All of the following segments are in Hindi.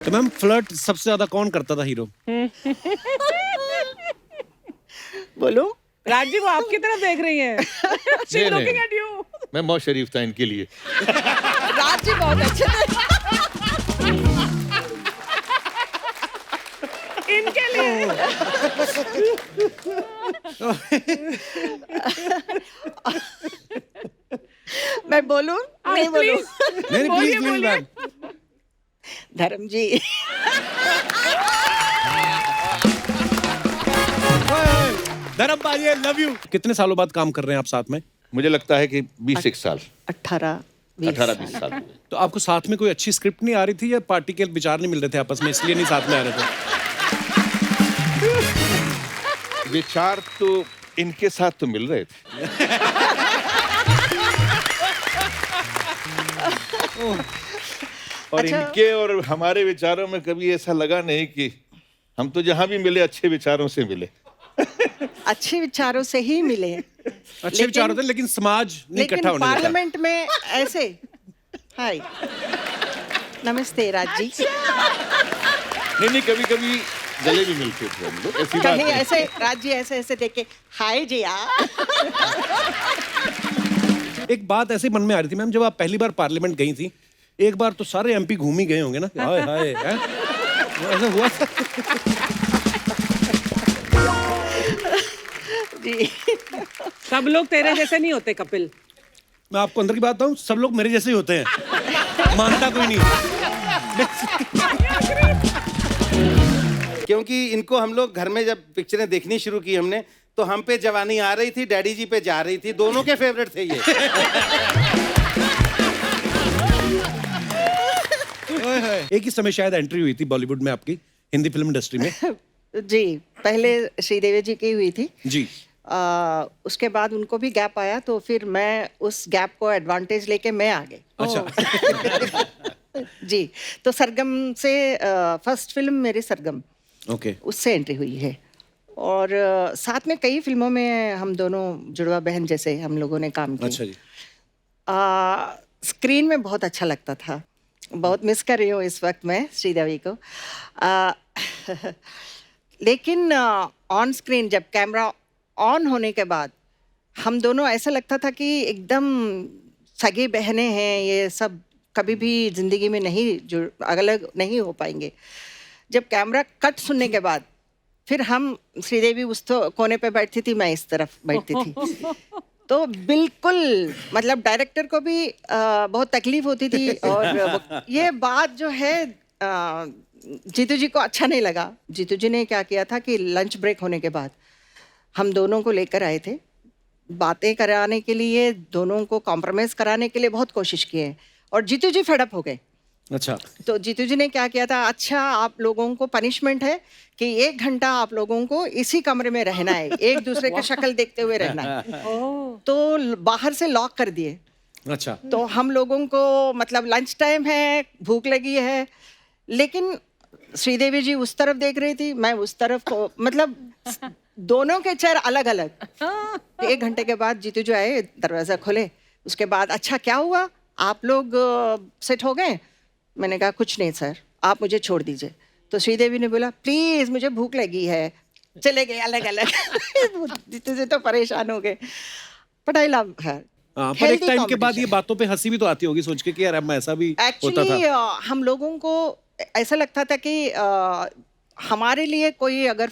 तो मैम फ्लर्ट सबसे ज्यादा कौन करता था हीरो? बोलो। राज जी वो आपकी तरफ देख रही हैं। She's नहीं, looking नहीं। at you. मैं बहुत शरीफ था इनके लिए। राज जी बहुत अच्छे थे। इनके लिए। मैं बोलूं? नहीं बोलूं? नहीं बोलिए, प्लीज बोलिए। मैम। धर्म जी। धर्म भाई आई लव यू। कितने सालों बाद काम कर रहे हैं आप साथ में? मुझे लगता है कि 20 साल 18-20 साल हुए। तो आपको साथ में कोई अच्छी स्क्रिप्ट नहीं आ रही थी या पार्टी के विचार नहीं मिल रहे थे आपस में इसलिए नहीं साथ में आ रहे थे? विचार तो इनके साथ तो मिल रहे थे। और अच्छा। इनके और हमारे विचारों में कभी ऐसा लगा नहीं कि हम तो जहां भी मिले अच्छे विचारों से मिले। अच्छे विचारों से ही मिले। अच्छे विचार होते हैं लेकिन समाज नहीं इकट्ठा लेकिन होने देता। पार्लियामेंट में ऐसे। हाय नमस्ते राज जी। नहीं कभी कभी गले भी मिलते थे हम लोग, ऐसी बात कहीं नहीं। ऐसे राज जी ऐसे ऐसे देख के हाय जी यार। एक बात ऐसे मन में आ रही थी मैम, जब आप पहली बार पार्लियामेंट गई थी, एक बार तो सारे एमपी घूम ही गए होंगे ना? हाय हाय हैं? ऐसा हुआ था? जी। सब लोग तेरे जैसे नहीं होते कपिल। मैं आपको अंदर की बात बताऊं, सब लोग मेरे जैसे ही होते हैं, मानता कोई नहीं। क्योंकि इनको हम लोग घर में जब पिक्चरें देखनी शुरू की हमने, तो हम पे जवानी आ रही थी, डैडी जी पे जा रही थी, दोनों के फेवरेट थे ये। एक ही समय शायद एंट्री हुई थी बॉलीवुड में आपकी, हिंदी फिल्म इंडस्ट्री में। जी पहले श्रीदेवी जी की हुई थी जी। उसके बाद उनको भी गैप आया, तो फिर मैं उस गैप को एडवांटेज लेके मैं आ गई। अच्छा। जी तो सरगम से फर्स्ट फिल्म मेरी सरगम, ओके। उससे एंट्री हुई है। और साथ में कई फिल्मों में हम दोनों जुड़वा बहन जैसे हम लोगों ने काम किया। अच्छा जी। स्क्रीन में बहुत अच्छा लगता था, बहुत मिस कर रही हूँ इस वक्त मैं श्रीदेवी को। लेकिन ऑन स्क्रीन जब कैमरा ऑन होने के बाद हम दोनों ऐसा लगता था कि एकदम सगी बहनें हैं, ये सब कभी भी जिंदगी में नहीं अलग नहीं हो पाएंगे। जब कैमरा कट सुनने के बाद फिर हम श्रीदेवी उस तो कोने पे बैठती थी, मैं इस तरफ बैठती थी, तो बिल्कुल मतलब डायरेक्टर को भी बहुत तकलीफ होती थी। और ये बात जो है जीतू जी को अच्छा नहीं लगा। जीतू जी ने क्या किया था कि लंच ब्रेक होने के बाद हम दोनों को लेकर आए थे, बातें कराने के लिए, दोनों को कॉम्प्रोमाइज़ कराने के लिए बहुत कोशिश किए, और जीतू जी फेड अप हो गए। अच्छा। तो जीतू जी ने क्या किया था, अच्छा आप लोगों को पनिशमेंट है कि 1 घंटा आप लोगों को इसी कमरे में रहना है, एक दूसरे की शक्ल देखते हुए रहना है। तो बाहर से लॉक कर दिए। अच्छा। तो हम लोगों को मतलब लंच टाइम है, भूख लगी है, लेकिन श्रीदेवी जी उस तरफ देख रही थी, मैं उस तरफ को, मतलब दोनों के चेहरे अलग अलग। 1 घंटे के बाद जीतू जी आए, दरवाजा खोले, उसके बाद अच्छा क्या हुआ, आप लोग सेट हो गए? मैंने कहा कुछ नहीं सर, आप मुझे छोड़ दीजिए। तो श्रीदेवी ने बोला प्लीज मुझे भूख लगी है, चले गए अलग अलग। जीतू जी तो परेशान हो गए, बट आई लव हर। पर एक टाइम के बाद ये बातों पे हंसी भी तो आती होगी सोच के कि यार अब ऐसा भी होता एक्चुअली था। हम लोगों को ऐसा लगता था कि हमारे लिए कोई अगर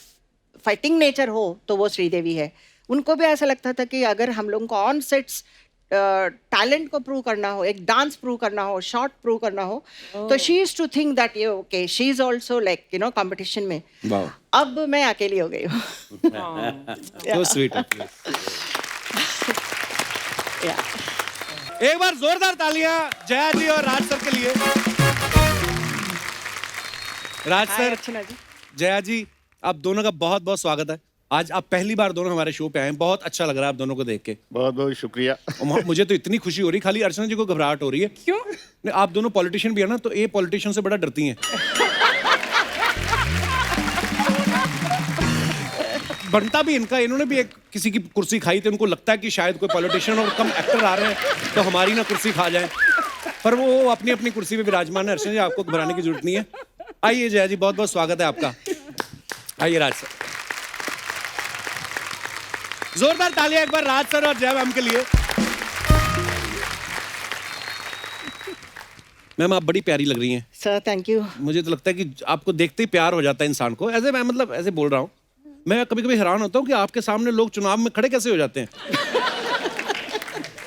फाइटिंग नेचर हो तो वो श्रीदेवी है। उनको भी ऐसा लगता था कि अगर हम लोगों को ऑन सेट्स टैलेंट को प्रूव करना हो, एक डांस प्रूव करना हो, शॉट प्रूव करना हो, तो she is to think that ये okay, she is also like you know competition में। वाह, अब मैं अकेली हो गई हूँ। so sweet है। एक बार जोरदार तालियां जया जी और राज सर के लिए। राज हाय सर, अर्चना जी। जया जी, आप दोनों का बहुत बहुत स्वागत है। आज आप पहली बार दोनों हमारे शो पे आए हैं, बहुत अच्छा लग रहा है आप दोनों को देख के। बहुत बहुत शुक्रिया। और मुझे तो इतनी खुशी हो रही, खाली अर्चना जी को घबराहट हो रही है। क्यों? नहीं, आप दोनों पॉलिटिशियन भी है ना, तो ये पॉलिटिशियन से बड़ा डरती हैं। बनता भी इनका, इन्होंने भी एक किसी की कुर्सी खाई थी, उनको लगता है कि शायद कोई पॉलिटिशियन और कम एक्टर आ रहे हैं तो हमारी ना कुर्सी खा जाए, पर वो अपनी अपनी कुर्सी पे विराजमान है। अर्चना जी, आपको घबराने की जरूरत नहीं है। आइए जया जी, बहुत बहुत स्वागत है आपका। आइए राज सर, जोरदार तालियां एक बार राज सर और जया मैम के लिए। मैम आप बड़ी प्यारी लग रही हैं। Sir thank you. मुझे तो लगता है कि आपको देखते ही प्यार हो जाता है इंसान को। ऐसे मैं मतलब ऐसे बोल रहा हूँ, मैं कभी कभी हैरान होता हूँ कि आपके सामने लोग चुनाव में खड़े कैसे हो जाते हैं।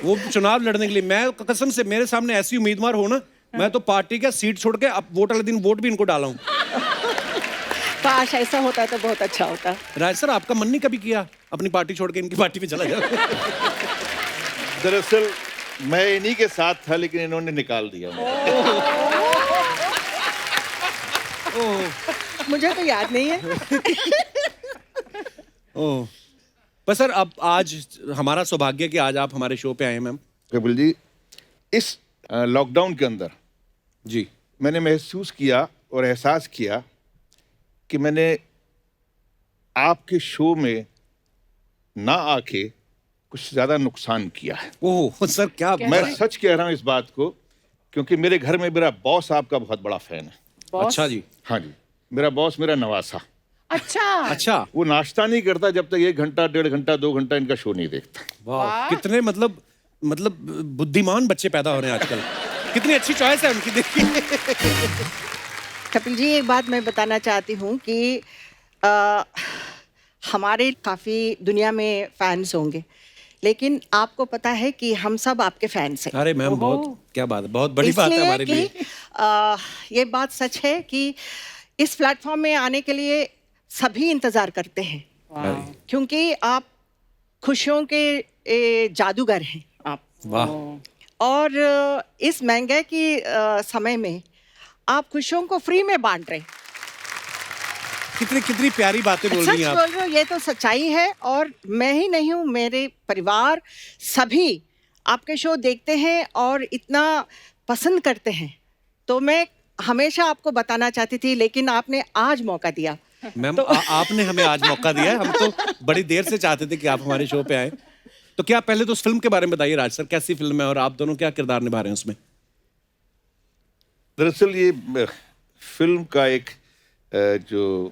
वो चुनाव लड़ने के लिए, मैं कसम से मेरे सामने ऐसी उम्मीदवार हो ना, मैं तो पार्टी का सीट छोड़ के अब वोट वाले दिन वोट भी इनको डाला हूँ। काश ऐसा होता तो बहुत अच्छा होता। राज सर आपका मन नहीं कभी किया अपनी पार्टी छोड़ के इनकी पार्टी में चला जाए? दरअसल मैं इन्हीं के साथ था, लेकिन इन्होंने निकाल दिया मुझे। मुझे तो याद नहीं है। ओह, पर सर अब आज हमारा सौभाग्य कि आज आप हमारे शो पे आए हैं मैम। कपिल जी, इस लॉकडाउन के अंदर जी मैंने महसूस किया और एहसास किया कि मैंने आपके शो में ना आके कुछ ज्यादा नुकसान किया है। ओह सर क्या मैं सच कह रहा हूं इस बात को, क्योंकि मेरे घर में मेरा बॉस आपका बहुत बड़ा फैन है। अच्छा जी। हाँ जी, मेरा बॉस मेरा नवासा। अच्छा अच्छा, वो नाश्ता नहीं करता जब तक 1 घंटा 1.5 घंटा 2 घंटा इनका शो नहीं देखता। वाह कितने मतलब बुद्धिमान बच्चे पैदा हो रहे हैं आजकल। कितनी अच्छी चॉइस है उनकी, देखिए। कपिल जी एक बात मैं बताना चाहती हूँ कि हमारे काफ़ी दुनिया में फैंस होंगे, लेकिन आपको पता है कि हम सब आपके फैंस हैं। अरे मैम बहुत क्या बात है, बहुत बड़ी बात है इसलिए हमारे लिए। कि ये बात सच है कि इस प्लेटफॉर्म में आने के लिए सभी इंतजार करते हैं, क्योंकि आप खुशियों के जादूगर हैं आप। वाह, और इस महंगाई की समय में आप खुशियों को फ्री में बांट रहे हैं। कितनी कितनी प्यारी बातें बोल रही सच हैं आप। बोल रहे हो, ये तो सच्चाई है। और मैं ही नहीं हूँ, मेरे परिवार सभी आपके शो देखते हैं और इतना पसंद करते हैं। तो मैं हमेशा आपको बताना चाहती थी, लेकिन आपने आज मौका दिया। मैम आपने हमें आज मौका दिया है, हम तो बड़ी देर से चाहते थे कि आप हमारे शो पे आए। तो क्या पहले तो उस फिल्म के बारे में बताइए राज सर, कैसी फिल्म है और आप दोनों क्या किरदार निभा रहे हैं उसमें? दरअसल ये फिल्म का एक जो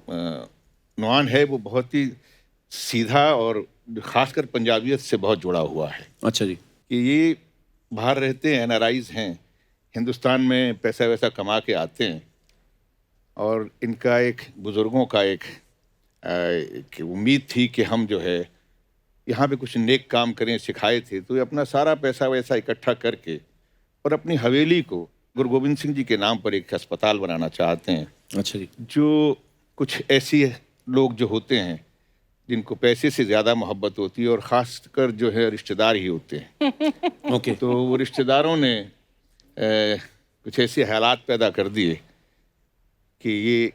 नुआन है वो बहुत ही सीधा और खासकर पंजाबियत से बहुत जुड़ा हुआ है। अच्छा जी। कि ये बाहर रहते हैं, एनआरआईज हैं, हिंदुस्तान में पैसा वैसा कमा के आते हैं, और इनका एक बुज़ुर्गों का एक उम्मीद थी कि हम जो है यहाँ पे कुछ नेक काम करें, सिखाए थे। तो ये अपना सारा पैसा वैसा इकट्ठा करके और अपनी हवेली को गुरु गोविंद सिंह जी के नाम पर एक अस्पताल बनाना चाहते हैं। अच्छा जी। जो कुछ ऐसी लोग जो होते हैं जिनको पैसे से ज़्यादा मोहब्बत होती है, और ख़ासकर जो है रिश्तेदार ही होते हैं। ओके। तो वो रिश्तेदारों ने कुछ ऐसे हालात पैदा कर दिए कि ये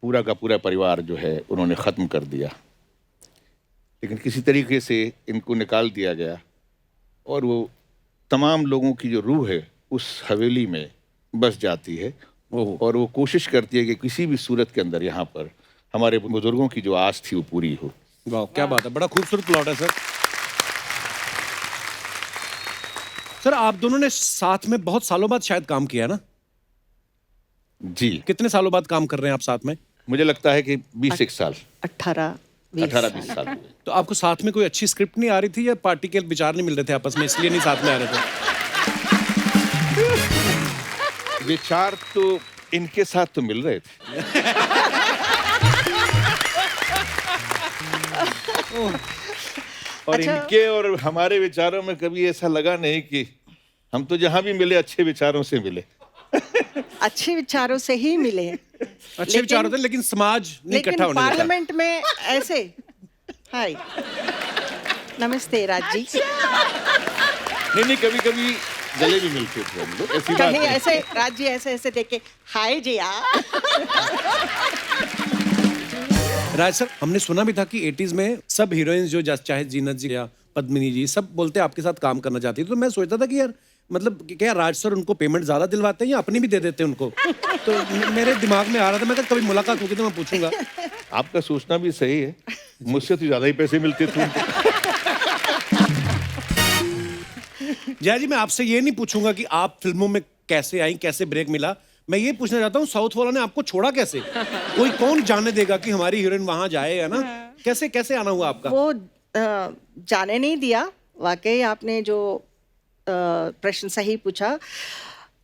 पूरा का पूरा परिवार जो है उन्होंने ख़त्म कर दिया। लेकिन किसी तरीके से इनको निकाल दिया गया, और वो तमाम लोगों की जो रूह है उस हवेली में बस जाती है, और वो कोशिश करती है कि किसी भी सूरत के अंदर यहाँ पर हमारे बुजुर्गों की जो आस थी वो पूरी हो। वाह क्या बात है, बड़ा खूबसूरत प्लॉट है सर। सर आप दोनों ने साथ में बहुत सालों बाद शायद काम किया है ना? जी। कितने सालों बाद काम कर रहे हैं आप साथ में? मुझे लगता है कि 20 साल 18-20 साल हुए। तो आपको साथ में कोई अच्छी स्क्रिप्ट नहीं आ रही थी, या पार्टी के विचार नहीं मिल रहे थे आपस में, इसलिए नहीं साथ में आ रहे थे? विचार तो इनके साथ तो मिल रहे थे। और अच्छा। इनके और हमारे विचारों में कभी ऐसा लगा नहीं कि हम तो जहां भी मिले अच्छे विचारों से मिले। अच्छे विचारों से ही मिले हैं। अच्छे विचार होते हैं, लेकिन समाज नहीं इकट्ठा होने देता। पार्लियामेंट में ऐसे हाय नमस्ते राज जी, नहीं कभी कभी गले भी मिलते थे हम लोग, ऐसी बात कहीं नहीं। ऐसे राज जी ऐसे ऐसे देख के हाय जी यार। राज सर हमने सुना भी था कि 80s में सब हीरोइंस जो चाहे जीनत जी या पद्मिनी जी सब बोलते आपके साथ काम करना चाहती थी। तो मैं सोचता था कि यार मतलब क्या राज सर उनको पेमेंट ज्यादा दिलवाते हैं या अपनी भी दे देते हैं उनको? तो मेरे दिमाग में आ रहा था, मैं कहा कभी मुलाकात होगी तो मैं पूछूंगा। आपका सोचना भी सही है, मुझसे तो ज्यादा ही पैसे मिलते थे उनको। जया जी मैं आपसे ये नहीं पूछूंगा कि आप फिल्मों में कैसे आई, कैसे ब्रेक मिला, मैं ये पूछना चाहता हूँ साउथ वाला ने आपको छोड़ा कैसे? कोई कौन जाने देगा कि हमारी हीरोइन वहां जाए, है ना? कैसे कैसे आना हुआ आपका? वो जाने नहीं दिया। वाकई आपने जो प्रश्न सही पूछा।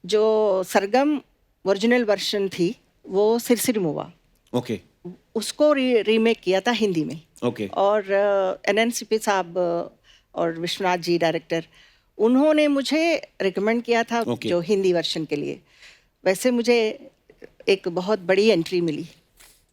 जो सरगम ओरिजिनल वर्जन थी वो सिरसिर मुआ, ओके उसको रीमेक किया था हिंदी में। ओके और एनएनसीपी साहब और विश्वनाथ जी डायरेक्टर, उन्होंने मुझे रिकमेंड किया था Okay. जो हिंदी वर्जन के लिए। वैसे मुझे एक बहुत बड़ी एंट्री मिली।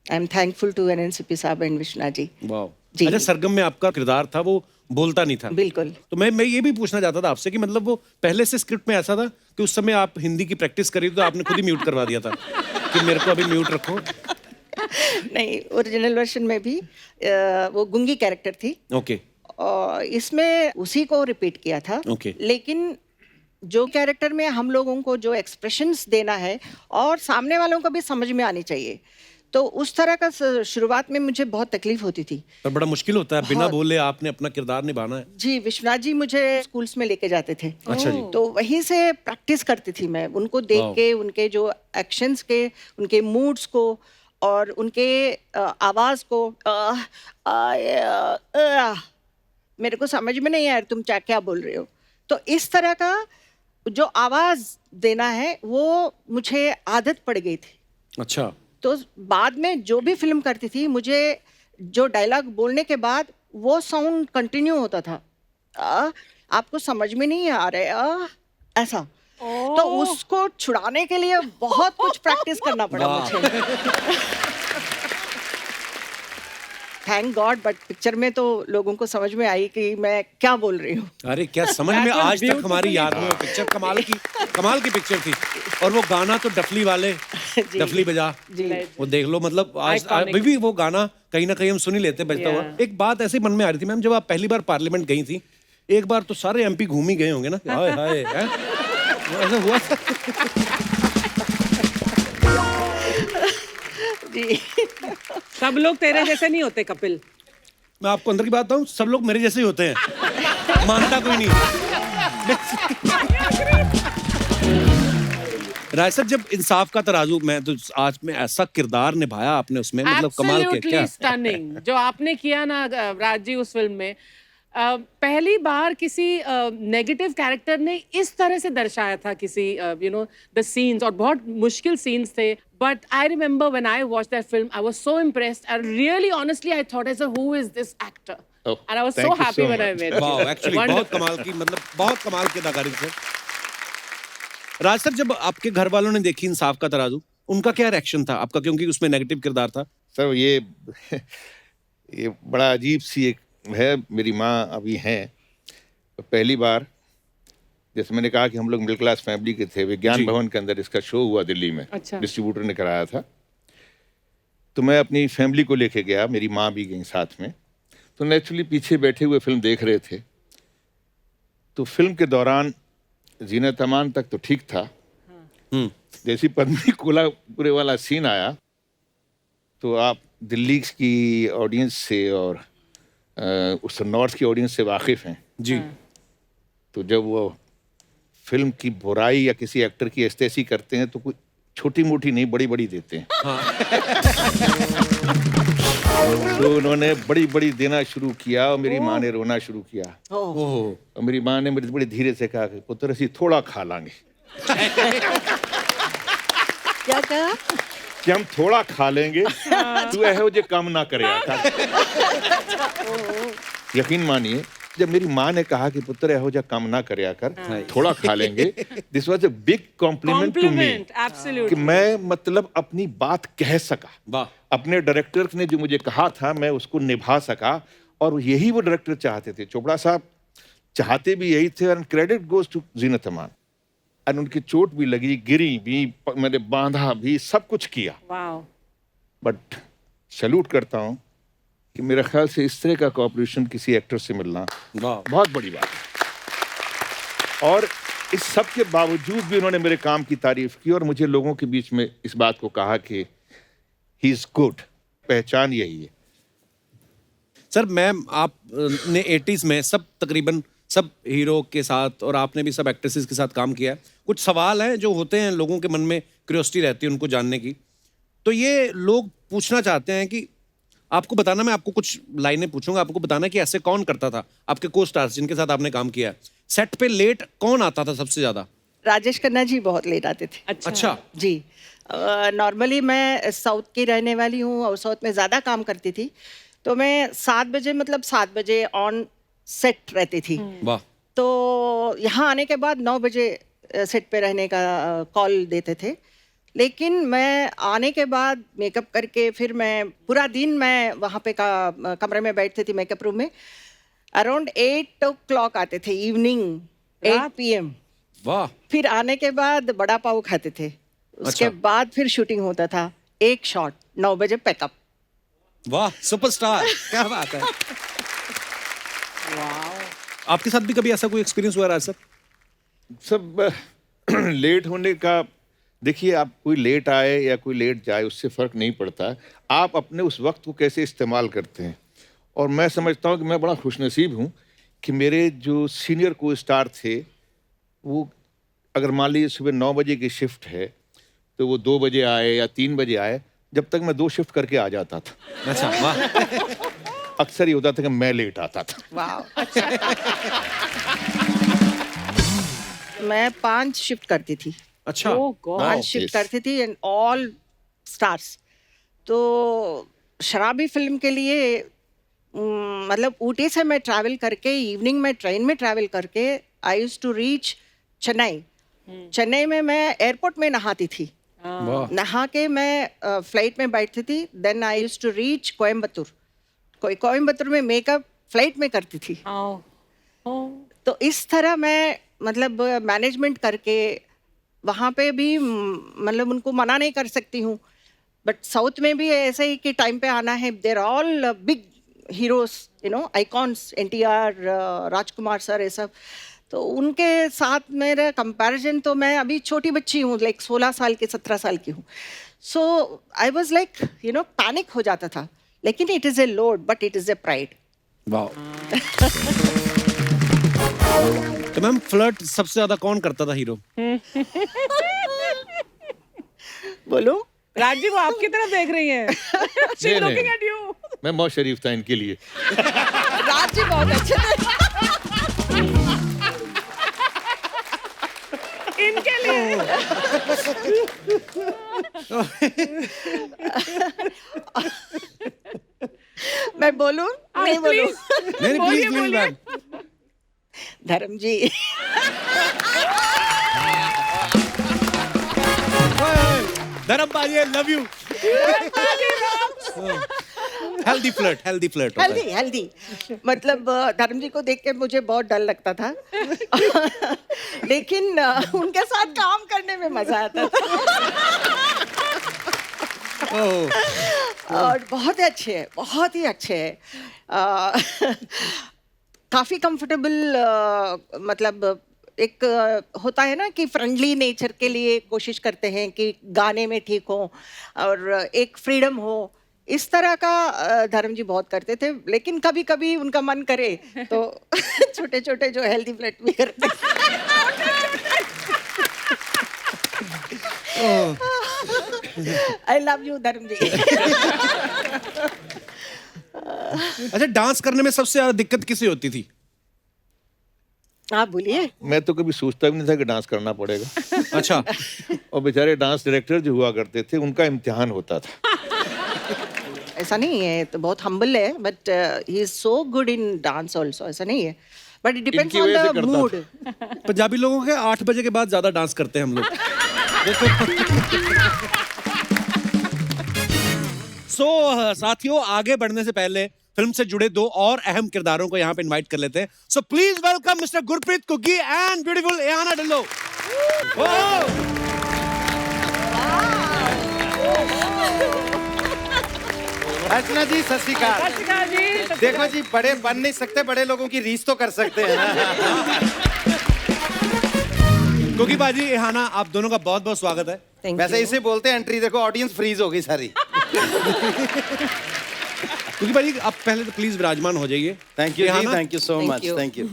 I am thankful to NNCP साहब एंड विश्वनाथ जी। वाह। जी। अच्छा, सरगम में आपका किरदार था वो बोलता नहीं था। बिल्कुल। तो मैं ये भी पूछना चाहता था आपसे कि मतलब वो पहले से स्क्रिप्ट में ऐसा था कि उस समय आप हिंदी की प्रैक्टिस करी तो आपने खुद ही म्यूट करवा दिया था कि मेरे को अभी म्यूट रखो? नहीं, ओरिजिनल वर्जन में भी वो गुंगी कैरेक्टर थी ओके और इसमें उसी को रिपीट किया था। Okay. लेकिन जो कैरेक्टर में हम लोगों को जो एक्सप्रेशंस देना है और सामने वालों को भी समझ में आनी चाहिए, तो उस तरह का शुरुआत में मुझे बहुत तकलीफ होती थी। पर बड़ा मुश्किल होता है, बिना बहुत। बोले आपने अपना किरदार निभाना है। जी, विश्वनाथ जी मुझे स्कूल्स में लेके जाते थे। अच्छा जी। तो वहीं से प्रैक्टिस करती थी मैं, उनको देख वाह। के, उनके जो एक्शंस के, उनके मूड्स को और उनके आवाज को। मेरे को समझ में नहीं आया तुम क्या बोल रहे हो। तो इस तरह का जो आवाज देना है वो मुझे आदत पड़ गई थी। अच्छा तो बाद में जो भी फिल्म करती थी, मुझे जो डायलॉग बोलने के बाद वो साउंड कंटिन्यू होता था। आपको समझ में नहीं आ रहा ऐसा। तो उसको छुड़ाने के लिए बहुत कुछ प्रैक्टिस करना पड़ा वाह। मुझे। थैंक गॉड, बट पिक्चर में तो लोगों को समझ में आई कि मैं क्या बोल रही हूँ। अरे क्या समझ में, आज तक हमारी याद में वो पिक्चर कमाल की पिक्चर थी। और वो गाना तो डफली वाले, डफली बजा, जी। वो देख लो, मतलब आज Iconic. अभी भी वो गाना कहीं ना कहीं हम सुन ही लेते हैं बजता हुआ। Yeah. एक बात ऐसे मन में आ रही थी मैम, जब आप पहली बार पार्लियामेंट गई थी, एक बार तो सारे एमपी घूम ही गए होंगे ना? हाय हाय, हैं? वो ऐसा हुआ था? जी। सब लोग तेरे जैसे नहीं होते कपिल। मैं आपको अंदर की बात बताऊं, सब लोग मेरे जैसे ही होते हैं, मानता कोई नहीं। राय सर, जब इंसाफ का तराजू, मैं तो आज में ऐसा किरदार निभाया आपने उसमें, मतलब कमाल के। क्या स्टनिंग जो आपने किया ना राज जी उस फिल्म में। पहली बार किसी नेगेटिव कैरेक्टर ने इस तरह से दर्शाया था किसी द सीन्स, और बहुत मुश्किल सीन्स थे। But I remember when I watch that film, I was so impressed and really honestly I thought as who is this actor, Oh, and I was thank so you happy so when I much. Met. वाह, एक्चुअली बहुत कमाल की, मतलब बहुत कमाल की अदाकारी सर। राज सर, जब आपके घर वालों ने देखी इंसाफ का तराजू, उनका क्या रिएक्शन था आपका, क्योंकि उसमें नेगेटिव किरदार था? सर ये बड़ा अजीब सी एक है। मेरी माँ अभी हैं, तो पहली बार, जैसे मैंने कहा कि हम लोग मिडिल क्लास फैमिली के थे, विज्ञान जी। भवन के अंदर इसका शो हुआ दिल्ली में। अच्छा। डिस्ट्रीब्यूटर ने कराया था, तो मैं अपनी फैमिली को लेके गया, मेरी माँ भी गई साथ में। तो नेचुरली पीछे बैठे हुए फिल्म देख रहे थे। तो फिल्म के दौरान जीनत अमान तक तो ठीक था, जैसी पद्मिनी कोल्हापुरे वाला सीन आया, तो आप दिल्ली की ऑडियंस से और उस नॉर्थ की ऑडियंस से वाकिफ हैं। जी। तो जब वो फिल्म की बुराई या किसी एक्टर की एस्तेसी करते हैं तो कोई छोटी मोटी नहीं, बड़ी बड़ी देते हैं। तो उन्होंने बड़ी बड़ी देना शुरू किया और मेरी माँ ने रोना शुरू किया। ओह, और मेरी माँ ने मेरे बड़े धीरे से कहा कि पुत्र असी थोड़ा खा लांगे, क्या कहा? कि हम थोड़ा खा लेंगे, तू ऐहो जे कम ना करे। यकीन मानिए, जब मेरी माँ ने कहा कि पुत्र ऐहो जा कम ना करे कर, थोड़ा खा लेंगे, this was a big compliment to me, कि एब्सोल्युटली। मैं मतलब अपनी बात कह सका। वाह। अपने डायरेक्टर ने जो मुझे कहा था मैं उसको निभा सका, और यही वो डायरेक्टर चाहते थे। चोपड़ा साहब चाहते भी यही थे, और credit goes to Zeenat Aman. और उनकी चोट भी लगी, गिरी भी, मैंने बांधा भी, सब कुछ किया। वाओ। बट सैल्यूट करता हूँ कि मेरे ख्याल से इस तरह का कोऑपरेशन किसी एक्टर से मिलना वाह। बहुत बड़ी बात है। और इस सब के बावजूद भी उन्होंने मेरे काम की तारीफ की, और मुझे लोगों के बीच में इस बात को कहा कि ही इज गुड। पहचान यही है। सर, मैम आप ने 80s में सब तकरीबन सब हीरो के साथ और आपने भी सब एक्ट्रेसेस के साथ काम किया है। कुछ सवाल हैं जो होते हैं लोगों के मन में, क्यूरियोसिटी रहती है उनको जानने की। तो ये लोग पूछना चाहते हैं कि आपको बताना, मैं आपको कुछ लाइनें पूछूंगा, आपको बताना कि ऐसे कौन करता था आपके को स्टार्स जिनके साथ आपने काम किया। सेट पे लेट कौन आता था सबसे ज्यादा? राजेश खन्ना जी बहुत लेट आते थे। अच्छा। जी, नॉर्मली मैं साउथ की रहने वाली हूँ और साउथ में ज़्यादा काम करती थी, तो मैं 7 बजे, मतलब 7 बजे ऑन सेट रहती थी। वाह। तो यहाँ आने के बाद 9 बजे सेट पे रहने का कॉल देते थे। लेकिन मैं आने के बाद मेकअप करके फिर मैं पूरा दिन मैं वहाँ पे कमरे में बैठती थी मेकअप रूम में। अराउंड 8 o'clock आते थे, इवनिंग 8 PM। वाह। फिर आने के बाद बड़ा पाव खाते थे, उसके अच्छा। बाद फिर शूटिंग होता था। एक शॉट 9 बजे पैकअप। वाह, सुपरस्टार, क्या बात है। आपके साथ भी कभी ऐसा कोई एक्सपीरियंस हुआ राज सर? सब लेट होने का, देखिए आप कोई लेट आए या कोई लेट जाए उससे फ़र्क नहीं पड़ता, आप अपने उस वक्त को कैसे इस्तेमाल करते हैं। और मैं समझता हूँ कि मैं बड़ा खुशनसीब हूँ कि मेरे जो सीनियर को स्टार थे, वो अगर मान लीजिए सुबह 9 बजे की शिफ्ट है तो वो 2 बजे आए या 3 बजे आए, जब तक मैं 2 शिफ्ट करके आ जाता था। अच्छा, वाह। अक्सर ये होता था कि मैं लेट आता था। वाह। मैं 5 शिफ्ट करती थी। अच्छा। Oh God. 5 Wow, shift yes. करती थी एंड ऑल स्टार्स। तो शराबी फिल्म के लिए मतलब ऊटी से मैं ट्रैवल करके, इवनिंग में ट्रेन में ट्रैवल करके I used to reach Chennai. Chennai में मैं एयरपोर्ट में नहाती थी। वाह। नहा के मैं फ्लाइट में बैठती थी। Then I used to reach Coimbatore. Coimbatore में मेकअप फ्लाइट में करती थी। तो इस तरह मैं मतलब मैनेजमेंट करके वहाँ पे भी मतलब उनको मना नहीं कर सकती हूँ। बट साउथ में भी ऐसे ही कि टाइम पे आना है। There all big heroes, you know, icons, NTR, Rajkumar sir, ये सब। तो उनके साथ मेरा कंपैरिजन, तो मैं अभी छोटी बच्ची हूँ, लाइक 16 साल की, 17 साल की हूँ। So I was like, you know, panic हो जाता था। लेकिन it is a load but it is a pride. वाह। तो मैम, फ्लर्ट सबसे ज्यादा कौन करता था हीरो? बोलो। राजी वो आपकी तरफ देख रही हैं। She's नहीं, looking नहीं। at you. मैं बहुत शरीफ था इनके लिए। राज जी बहुत अच्छे थे। इनके लिए। मैं बोलूं? नहीं बोलूं? नहीं, बोलिए, प्लीज बोलिए। मैम। धर्म जी। धर्म भाई, I love you. Healthy flirt, healthy flirt होता है। हेल्दी हेल्दी मतलब धर्म जी को देख के मुझे बहुत डर लगता था। लेकिन उनके साथ काम करने में मजा आता था। और बहुत अच्छे हैं, बहुत ही अच्छे हैं। काफ़ी कंफर्टेबल, मतलब एक होता है ना कि फ्रेंडली नेचर के लिए कोशिश करते हैं कि गाने में ठीक हो और एक फ्रीडम हो। इस तरह का धर्म जी बहुत करते थे। लेकिन कभी कभी उनका मन करे तो छोटे छोटे जो हेल्दी फ्लर्ट भी करते। आई लव यू धर्म जी। अच्छा, डांस करने में सबसे ज्यादा दिक्कत किसे होती थी? आप बोलिए। मैं तो कभी सोचता भी नहीं था कि डांस करना पड़ेगा। अच्छा। और बेचारे डांस डायरेक्टर जो हुआ करते थे, उनका इम्तिहान होता था। ऐसा नहीं है, तो बहुत हम्बल है, but he is so good in dance also. ऐसा नहीं है, बट इट डिपेंड्स इनकी ऑन वजह से द करता मूड। पंजाबी लोगों के 8 बजे के बाद ज्यादा डांस करते हैं हम लोग। साथियों, आगे बढ़ने से पहले फिल्म से जुड़े 2 और अहम किरदारों को यहाँ पे इनवाइट कर लेते हैं। So please welcome mister Gurpreet Ghuggi and beautiful Ehana Dhillon. Archana ji, Sat Shri अकाल। सत श्री अकाल जी। देखो जी, बड़े बन नहीं सकते, बड़े लोगों की रीस तो कर सकते हैं ना। कुग्गी बाजी, एहाना, आप दोनों का बहुत बहुत स्वागत है। Thank वैसे you. इसे बोलते हैं एंट्री। देखो ऑडियंस फ्रीज हो गई सारी। कुग्गी बाजी, आप पहले तो प्लीज विराजमान हो जाइए। Thank you ji, Ehana, thank you so Thank much, you. Thank you.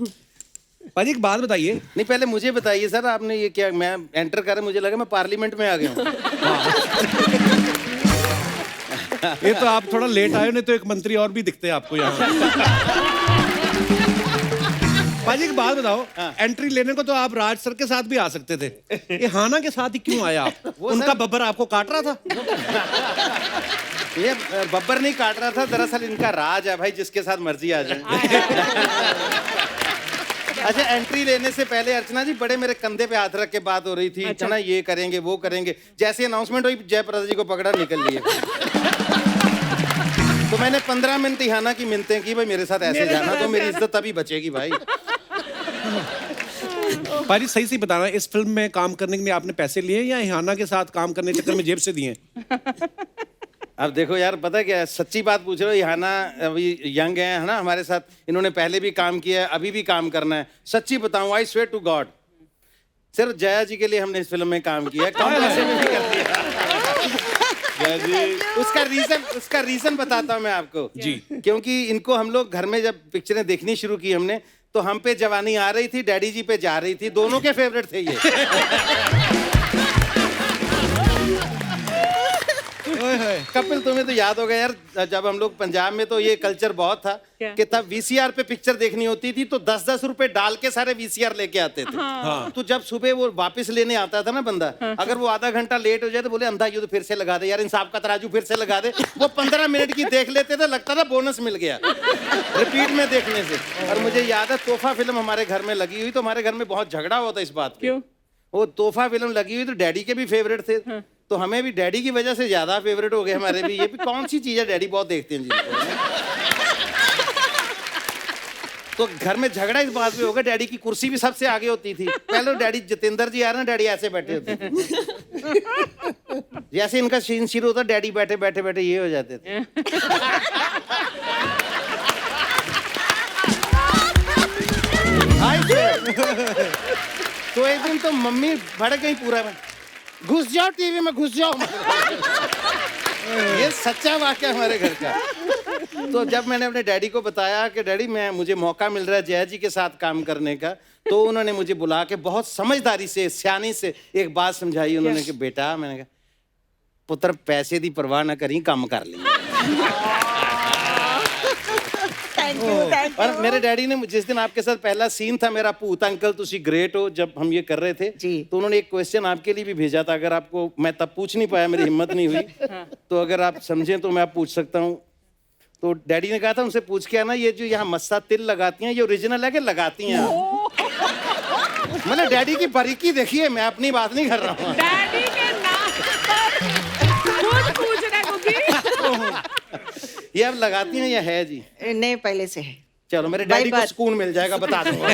पाजी एक बात बताइए, नहीं पहले मुझे बताइए सर, आपने ये क्या, मैं एंटर कर रहा, मुझे लगा मैं पार्लियामेंट में आ गया हूँ। ये तो आप थोड़ा लेट आए, नहीं तो एक मंत्री और भी दिखते हैं आपको यहाँ। पाजी एक बात बताओ, एंट्री लेने को तो आप राज सर के साथ भी आ सकते थे, ये हाना के साथ ही क्यों आया आप? उनका बब्बर आपको काट रहा था? ये बब्बर नहीं काट रहा था, दरअसल इनका राज है भाई, जिसके साथ मर्जी आ जाए। अच्छा, एंट्री लेने से पहले अर्चना जी बड़े मेरे कंधे पे हाथ रख के बात हो रही थी। अच्छा, ये करेंगे वो करेंगे, जैसे अनाउंसमेंट हुई जयप्रदा जी को पकड़ा, निकल लिए। तो मैंने 15 मिनट इहाना की मिन्नतें की, भाई मेरे साथ ऐसे जाना तो मेरी इज्जत तभी बचेगी भाई। पाजी सही सही बताना, इस फिल्म में काम करने के लिए आपने पैसे लिए या इहाना के साथ काम करने के चक्कर में जेब से दिए? अब देखो यार, पता क्या है, सच्ची बात पूछ रहे हो, इहाना अभी यंग है ना हमारे साथ, इन्होंने पहले भी काम किया है, अभी भी काम करना है। सच्ची बताऊं, आई स्वेयर टू गॉड, सिर्फ जया जी के लिए हमने इस फिल्म में काम किया है, कम पैसे में भी कर दिया। जया जी, उसका रीजन बताता हूं मैं आपको जी। क्योंकि इनको हम लोग घर में जब पिक्चरें देखनी शुरू की हमने, तो हम पे जवानी आ रही थी, डैडी जी पे जा रही थी, दोनों के फेवरेट थे ये। कपिल, तुम्हें तो याद होगा यार, जब हम लोग पंजाब में तो ये कल्चर बहुत था कि तब वीसीआर पे पिक्चर देखनी होती थी तो 10-10 रुपए डाल के सारे वीसीआर लेके आते थे। हाँ। तो जब सुबह वो वापस लेने आता था ना बंदा, अगर वो आधा घंटा लेट हो जाए तो बोले अंधा ये तो फिर से लगा दे यार, इंसाफ का तराजू फिर से लगा दे। वो 15 मिनट की देख लेते थे, लगता था बोनस मिल गया रिपीट में देखने से। और मुझे याद है, तोहफा फिल्म हमारे घर में लगी हुई, तो हमारे घर में बहुत झगड़ा हुआ था इस बात पे। वो तोहफा फिल्म लगी हुई तो डैडी के भी फेवरेट थे, तो हमें भी डैडी की वजह से ज्यादा फेवरेट हो गए हमारे भी। ये भी कौन सी चीज है, डैडी बहुत देखते हैं जी। तो घर में झगड़ा इस बात पे होगा, डैडी की कुर्सी भी सबसे आगे होती थी। पहले डैडी जितेंद्र जी आ रहे हैं, डैडी ऐसे बैठे होते थे। जैसे इनका सीन शुरू होता, डैडी बैठे बैठे बैठे ये हो जाते थे। तो एक दिन तो मम्मी भड़क गई पूरा, घुस जाओ टीवी में, घुस जाओ। ये सच्चा वाकया हमारे घर का। तो जब मैंने अपने डैडी को बताया कि डैडी मुझे मौका मिल रहा है जया जी के साथ काम करने का, तो उन्होंने मुझे बुला के बहुत समझदारी से, सियानी से एक बात समझाई। उन्होंने कि बेटा, मैंने कहा पुत्र पैसे दी परवाह ना करी, काम कर ली। और मेरे डैडी ने जिस दिन आपके साथ पहला सीन था मेरा, भूत अंकल तुसी ग्रेट हो, जब हम ये कर रहे थे जी, तो उन्होंने एक क्वेश्चन आपके लिए भी भेजा था। अगर आपको, मैं तब पूछ नहीं पाया, मेरी हिम्मत नहीं हुई, तो अगर आप समझें तो मैं आप पूछ सकता हूँ। तो डैडी ने कहा था उनसे पूछ के आना, ये जो यहाँ मस्सा तिल लगाती हैं, ये ओरिजिनल है कि लगाती हैं? मतलब डैडी की बारीकी देखिए, मैं अपनी बात नहीं कर रहा हूँ। डैडी के नाम पर खुद पूछ रहे हो कि ये अब लगाती हैं या है जी? नहीं, पहले से है। चलो, मेरे डैडी को सुकून मिल जाएगा, बता दूंगा।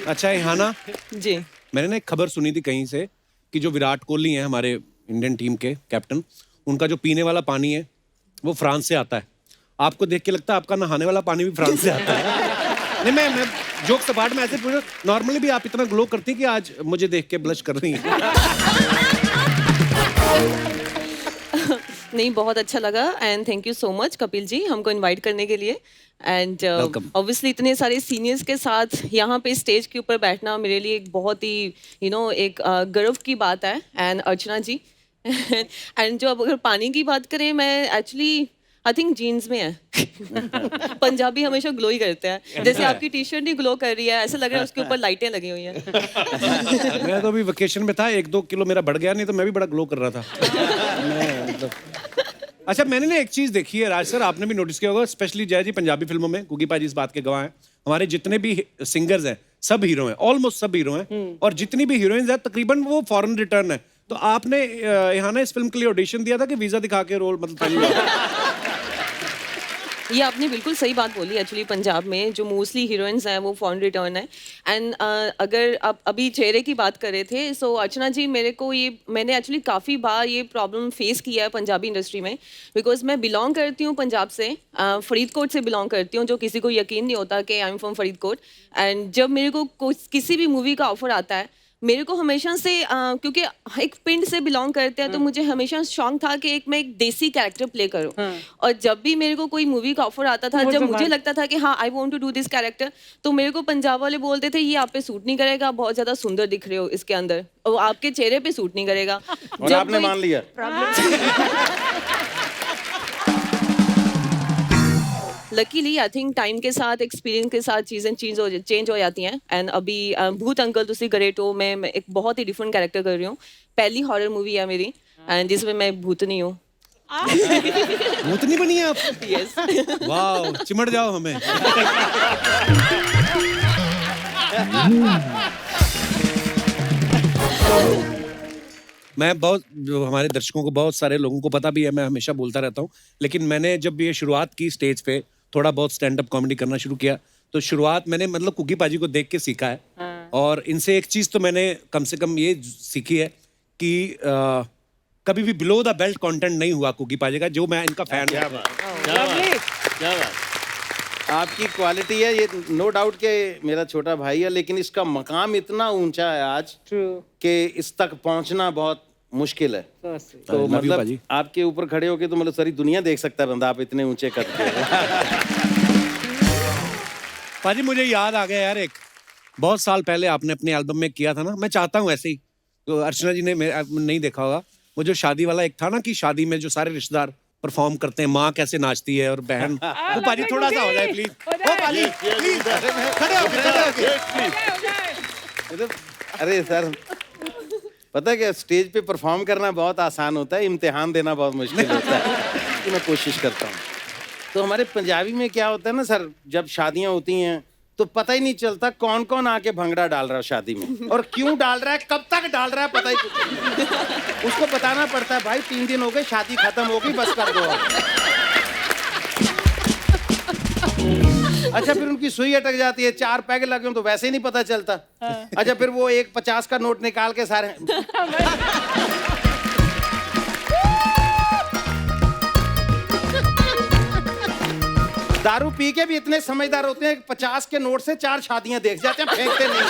अच्छा इहाना जी, मैंने ना एक खबर सुनी थी कहीं से कि जो विराट कोहली हैं हमारे इंडियन टीम के कैप्टन, उनका जो पीने वाला पानी है वो फ्रांस से आता है। आपको देख के लगता है आपका नहाने वाला पानी भी फ्रांस से आता है? नहीं, मैं जोक सपाट में ऐसे पूछा, नॉर्मली भी आप इतना ग्लो करती हैं कि आज मुझे देख के ब्लश कर रही हैं। नहीं, बहुत अच्छा लगा and thank you so much Kapil ji हमको इनवाइट करने के लिए। एंड ऑब्वियसली इतने सारे सीनियर्स के साथ यहाँ पे स्टेज के ऊपर बैठना मेरे लिए एक बहुत ही एक गर्व की बात है। एंड अर्चना जी एंड जो अब अगर पानी की बात करें, मैं एक्चुअली आई थिंक जीन्स में है। पंजाबी हमेशा ग्लो ही करते हैं, जैसे आपकी टी शर्ट ही ग्लो कर रही है, ऐसा लग रहा है उसके ऊपर लाइटें लगी हुई हैं। मैं तो अभी वेकेशन में था, 1-2 किलो मेरा बढ़ गया, नहीं तो मैं भी बड़ा ग्लो कर रहा था। अच्छा, मैंने ना एक चीज देखी है राज सर, आपने भी नोटिस किया होगा, स्पेशली जय जी पंजाबी फिल्मों में, गुगी पाजी इस बात के गवाह हैं, हमारे जितने भी सिंगर्स हैं सब हीरो हैं, ऑलमोस्ट सब हीरो हैं, और जितनी भी हीरोइंस हैं तकरीबन वो फॉरेन रिटर्न है। तो आपने यहाँ ना इस फिल्म के लिए ऑडिशन दिया था कि वीजा दिखा के रोल, मतलब पहली बार? ये आपने बिल्कुल सही बात बोली। एक्चुअली पंजाब में जो मोस्टली हीरोइंस हैं वो फॉरेन रिटर्न है। एंड अगर आप अभी चेहरे की बात कर रहे थे, सो अर्चना जी मैंने एक्चुअली काफ़ी बार ये प्रॉब्लम फेस किया है पंजाबी इंडस्ट्री में, बिकॉज मैं बिलोंग करती हूँ पंजाब से, फरीदकोट से बिलोंग करती हूँ, जो किसी को यकीन नहीं होता कि I am from Faridkot. And जब मेरे को किसी भी मूवी का ऑफर आता है, मेरे को हमेशा से क्योंकि एक पिंड से बिलोंग करते हैं तो मुझे हमेशा शौक था कि मैं एक देसी कैरेक्टर प्ले करूं। और जब भी मेरे को कोई मूवी का ऑफर आता था, जब मुझे लगता था कि हाँ I want to do this character, तो मेरे को पंजाब वाले बोलते थे ये आप पे सूट नहीं करेगा, आप बहुत ज्यादा सुंदर दिख रहे हो इसके अंदर, और आपके चेहरे पे सूट नहीं करेगा। और आपने मान लिया? लकीली आई थिंक टाइम के साथ, एक्सपीरियंस के साथ चीज़ें चेंज हो जाती हैं। एंड अभी भूत अंकल तुसी गरेटो में मैं एक बहुत ही डिफरेंट कैरेक्टर कर रही हूँ। पहली हॉरर मूवी है मेरी एंड जिसमें मैं भूतनी हूँ। भूतनी बनी है आप? यस। वाह, चिमट जाओ हमें। मैं बहुत, जो हमारे दर्शकों को, बहुत सारे लोगों को पता भी है, मैं हमेशा बोलता रहता हूँ, लेकिन मैंने जब ये शुरुआत की स्टेज पे थोड़ा बहुत स्टैंड अप कॉमेडी करना शुरू किया, तो शुरुआत मैंने मतलब कुकी पाजी को देख के सीखा है। और इनसे एक चीज़ तो मैंने कम से कम ये सीखी है कि कभी भी बिलो द बेल्ट कंटेंट नहीं हुआ कुकी पाजी का, जो मैं इनका फैन हूं। क्या बात। आपकी क्वालिटी है ये, नो डाउट के मेरा छोटा भाई है, लेकिन इसका मकाम इतना ऊंचा है आज कि इस तक पहुंचना बहुत मुश्किल है। तो मतलब आपके ऊपर खड़े होके तो मतलब सारी दुनिया देख सकता है बंदा, आप इतने ऊंचे कद के। पाजी मुझे याद आ गया यार, एक बहुत साल पहले आपने अपने एल्बम में किया था ना, मैं चाहता हूँ ऐसे ही, तो अर्चना जी ने नहीं देखा होगा वो जो शादी वाला एक था ना, कि शादी में जो सारे रिश्तेदार परफॉर्म करते हैं, माँ कैसे नाचती है और बहन। वो पाजी थोड़ा सा हो जाए प्लीज, ओ पाजी प्लीज, खड़े होके। अरे सर, पता है क्या, स्टेज पे परफॉर्म करना बहुत आसान होता है, इम्तिहान देना बहुत मुश्किल होता है। कि मैं कोशिश करता हूँ। तो हमारे पंजाबी में क्या होता है ना सर, जब शादियां होती हैं तो पता ही नहीं चलता कौन कौन आके भंगड़ा डाल रहा है शादी में, और क्यों डाल रहा है, कब तक डाल रहा है, पता ही नहीं। उसको बताना पड़ता है, भाई 3 दिन हो गए, शादी खत्म हो गई, बस कर दो। अच्छा, फिर उनकी सुई अटक जाती है, 4 पैग लगे हो तो वैसे ही नहीं पता चलता। अच्छा, फिर वो एक 50 का नोट निकाल के सारे दारू पी के भी इतने समझदार होते हैं, 50 के नोट से 4 शादियां देख जाते हैं, फेंकते नहीं।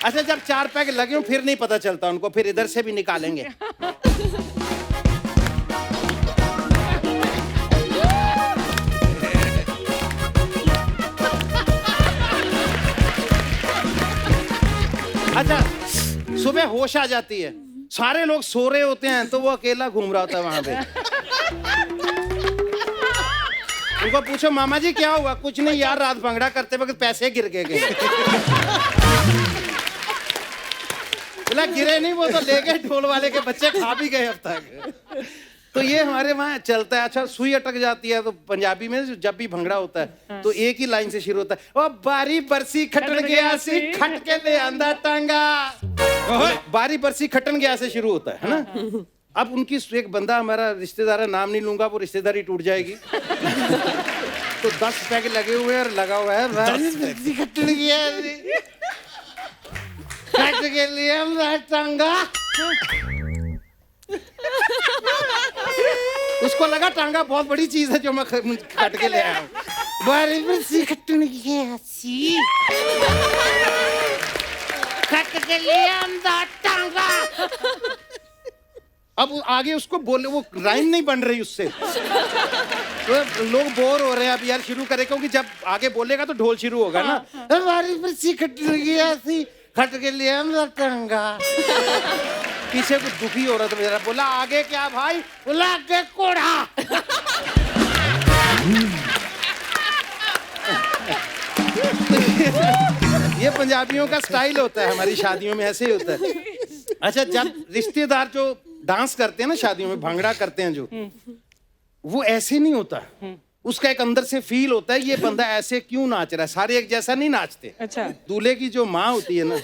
अच्छा, जब 4 पैग लगे हो फिर नहीं पता चलता उनको, फिर इधर से भी निकालेंगे। अच्छा, सुबह होश आ जाती है, सारे लोग सो रहे होते हैं तो वो अकेला घूम रहा होता है वहां पे। उनको पूछो मामा जी क्या हुआ? कुछ नहीं यार, रात भंगड़ा करते वक्त पैसे गिर के गए। बोला गिरे नहीं, वो तो ले गए ढोल वाले के बच्चे, खा भी गए अब तक। तो ये हमारे वहाँ चलता है। अच्छा, सुई अटक जाती है तो पंजाबी में जब भी भंगड़ा होता है तो एक ही लाइन से शुरू होता है, ओ बारी बरसी खटन गया सी, खट के ले आंदा टांगा। बारी बरसी खटन गया से शुरू होता है ना। अब उनकी एक बंदा हमारा रिश्तेदार है, नाम नहीं लूंगा, वो रिश्तेदारी टूट जाएगी। तो 10 पैग लगे हुए हैं और लगा हुआ है, बारी बरसी खटन गया सी, खट के ले आंदा टांगा। उसको लगा टांगा बहुत बड़ी चीज है जो मैं काट के ले आया हूँ। बारी बरसी खटन गया सी, खट के ले आंदा टांगा। अब आगे उसको बोले, वो राइम नहीं बन रही उससे, तो लोग बोर हो रहे हैं। अब यार शुरू करें, क्योंकि जब आगे बोलेगा तो ढोल शुरू होगा ना। बारी बरसी खटन गया सी, खट के ले आंदा टांगा। पीछे कुछ दुखी हो रहा था मेरा, बोला आगे क्या भाई? बोला आगे कोढ़ा। ये पंजाबियों का स्टाइल होता है, हमारी शादियों में ऐसे ही होता है। अच्छा, जब रिश्तेदार जो डांस करते हैं ना शादियों में, भंगड़ा करते हैं जो, वो ऐसे नहीं होता। उसका एक अंदर से फील होता है, ये बंदा ऐसे क्यों नाच रहा है, सारे एक जैसा नहीं नाचते। अच्छा, दूल्हे की जो माँ होती है ना,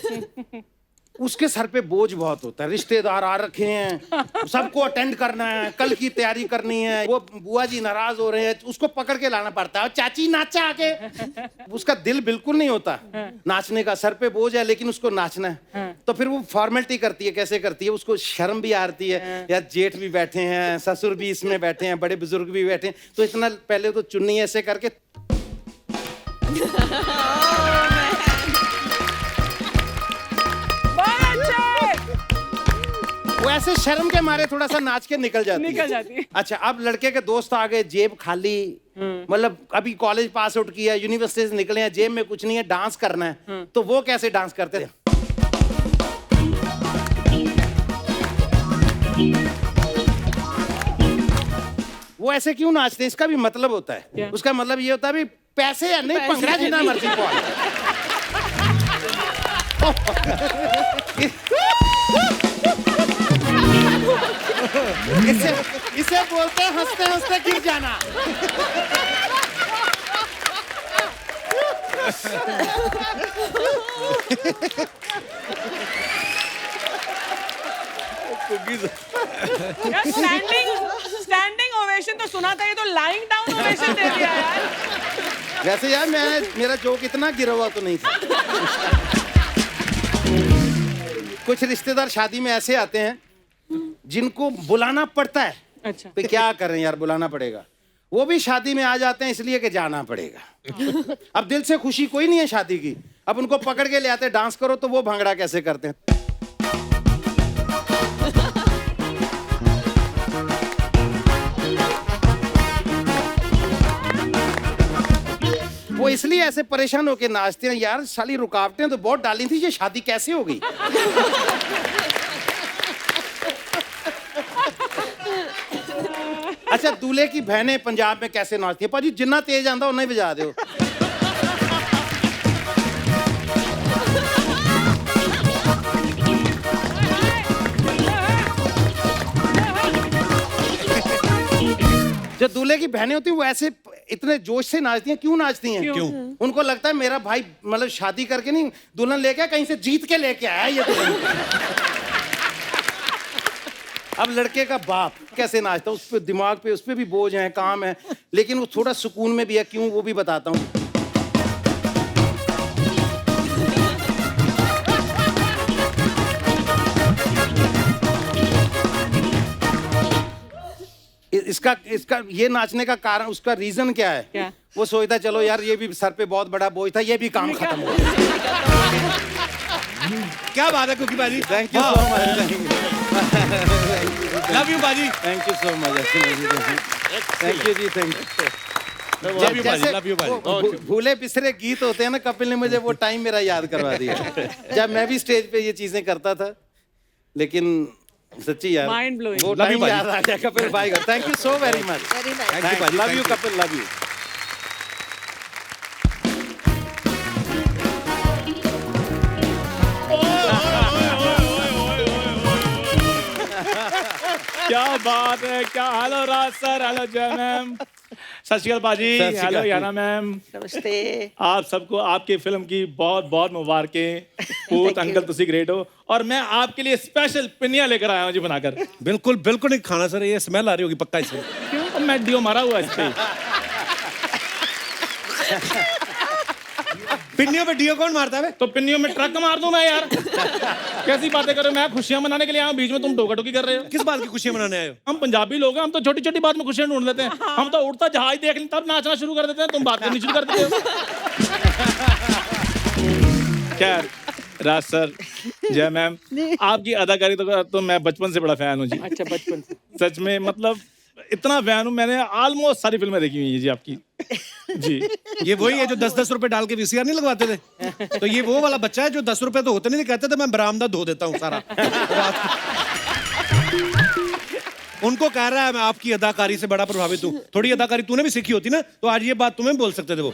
उसके सर पे बोझ बहुत होता है, रिश्तेदार आ रखे हैं, सबको अटेंड करना है, कल की तैयारी करनी है। वो बुआ जी नाराज हो रहे हैं, उसको पकड़ के लाना पड़ता है, चाची नाचा आके। उसका दिल बिल्कुल नहीं होता नाचने का, सर पे बोझ है लेकिन उसको नाचना है। तो फिर वो फॉर्मेलिटी करती है। कैसे करती है? उसको शर्म भी आती है, यार जेठ भी बैठे हैं, ससुर भी इसमें बैठे हैं, बड़े बुजुर्ग भी बैठे हैं, तो इतना पहले तो चुन्नी ऐसे करके वो ऐसे शर्म के मारे थोड़ा सा नाच के निकल जाती है। अच्छा, अब लड़के के दोस्त आ गए, जेब खाली, मतलब अभी कॉलेज पास आउट किया, यूनिवर्सिटी से निकले हैं, जेब में कुछ नहीं है, डांस करना है, तो वो कैसे डांस करते थे? वो ऐसे क्यों नाचते हैं? इसका भी मतलब होता है। उसका मतलब ये होता है भी पैसे या नहीं, पंगड़ा जितना मर्जी पाओ। इसे बोलते हैं हंसते हंसते गिर जाना। स्टैंडिंग ओवेशन तो सुना था, ये तो लाइंग डाउन ओवेशन दे दिया यार। वैसे यार मेरा जोक इतना गिरा हुआ तो नहीं था। कुछ रिश्तेदार शादी में ऐसे आते हैं जिनको बुलाना पड़ता है। अच्छा, तो क्या करें यार, बुलाना पड़ेगा। वो भी शादी में आ जाते हैं इसलिए कि जाना पड़ेगा। अब दिल से खुशी कोई नहीं है शादी की, अब उनको पकड़ के ले आते हैं, डांस करो, तो वो भांगड़ा कैसे करते हैं? वो इसलिए ऐसे परेशान होके नाचते हैं, यार साली रुकावटें तो बहुत डाली थी, ये शादी कैसे हो गई? अच्छा, दूल्हे की बहनें पंजाब में कैसे नाचती है? पाजी जिन्ना तेज आंदा उन्ना ही बजा दो। जो दूल्हे की बहनें होती हैं वो ऐसे इतने जोश से नाचती हैं। क्यों नाचती हैं? क्यों? उनको लगता है मेरा भाई मतलब शादी करके नहीं, दुल्हन लेके आया, कहीं से जीत के लेके आया ये दुल्हन। अब लड़के का बाप कैसे नाचता है, उस पे दिमाग पे, उस पे भी बोझ है, काम है, लेकिन वो थोड़ा सुकून में भी है। क्यों, वो भी बताता हूँ। इसका ये नाचने का कारण, उसका रीजन क्या है? क्या? वो सोचता चलो यार ये भी सर पे बहुत बड़ा बोझ था, ये भी काम खत्म हो गया। क्या बात है कुकी बाजी, thank you so much. Love you बाजी, thank you so much. Thank you ji, thank you. Love you बाजी, लव यू बाजी। भूले बिसरे गीत होते हैं ना, कपिल ने मुझे वो टाइम मेरा याद करवा दिया जब मैं भी स्टेज पे ये चीजें करता था। लेकिन सच्ची यार, Mind blowing. वो Love you, टाइम याद आ गया कपिल भाई का। Thank you so very much. Very nice. Thank you, बाजी, love thank you you. Kapil, love you. क्या बात है, क्या हाल हो राज सर, हेलो जय मैम, सत श्री अकाल बाजी, सत श्री हेलो अकाल। याना मैम। नमस्ते। आप सबको आपकी फिल्म की बहुत बहुत मुबारकें। पूत अंकल तुसी ग्रेट हो, और मैं आपके लिए स्पेशल पिनिया लेकर आया हूँ जी बनाकर। बिल्कुल बिल्कुल नहीं खाना सर, ये स्मेल आ रही होगी पक्का इससे। क्यों? मैं डियो मारा हुआ इस पे। पिन्नियों पे डियो कौन मारता है? तो पिन्नियों में ट्रक मार दूं मैं यार? कैसी बातें कर रहे हो? मैं खुशियां मनाने के लिए आया हूं, बीच में तुम टोका टोकी कर रहे हो। किस बात की खुशियां मनाने आए हो? हम पंजाबी लोग हैं, हम तो छोटी छोटी बात में खुशियां ढूंढ लेते हैं। हम तो उड़ता जहाज देख लें तब नाचना शुरू कर देते हैं, तुम बात करनी शुरू कर देते हो। खैर राज सर, जय मैम, आपकी अदाकारी तो मैं बचपन से बड़ा फैन हूँ जी। अच्छा, बचपन से सच में, मतलब इतना फैन हूँ, मैंने ऑलमोस्ट सारी फिल्में देखी हुई है जी आपकी जी। ये वही है जो 10-10 रुपए डाल के वीसीआर नहीं लगवाते थे? तो ये वो वाला बच्चा है जो 10 रुपए तो होते नहीं, कहते थे मैं बरामदा धो देता हूँ सारा। उनको कह रहा है मैं आपकी अदाकारी से बड़ा प्रभावित हूँ। थोड़ी अदाकारी तूने भी सीखी होती ना, तो आज ये बात तुम्हें बोल सकते थे वो।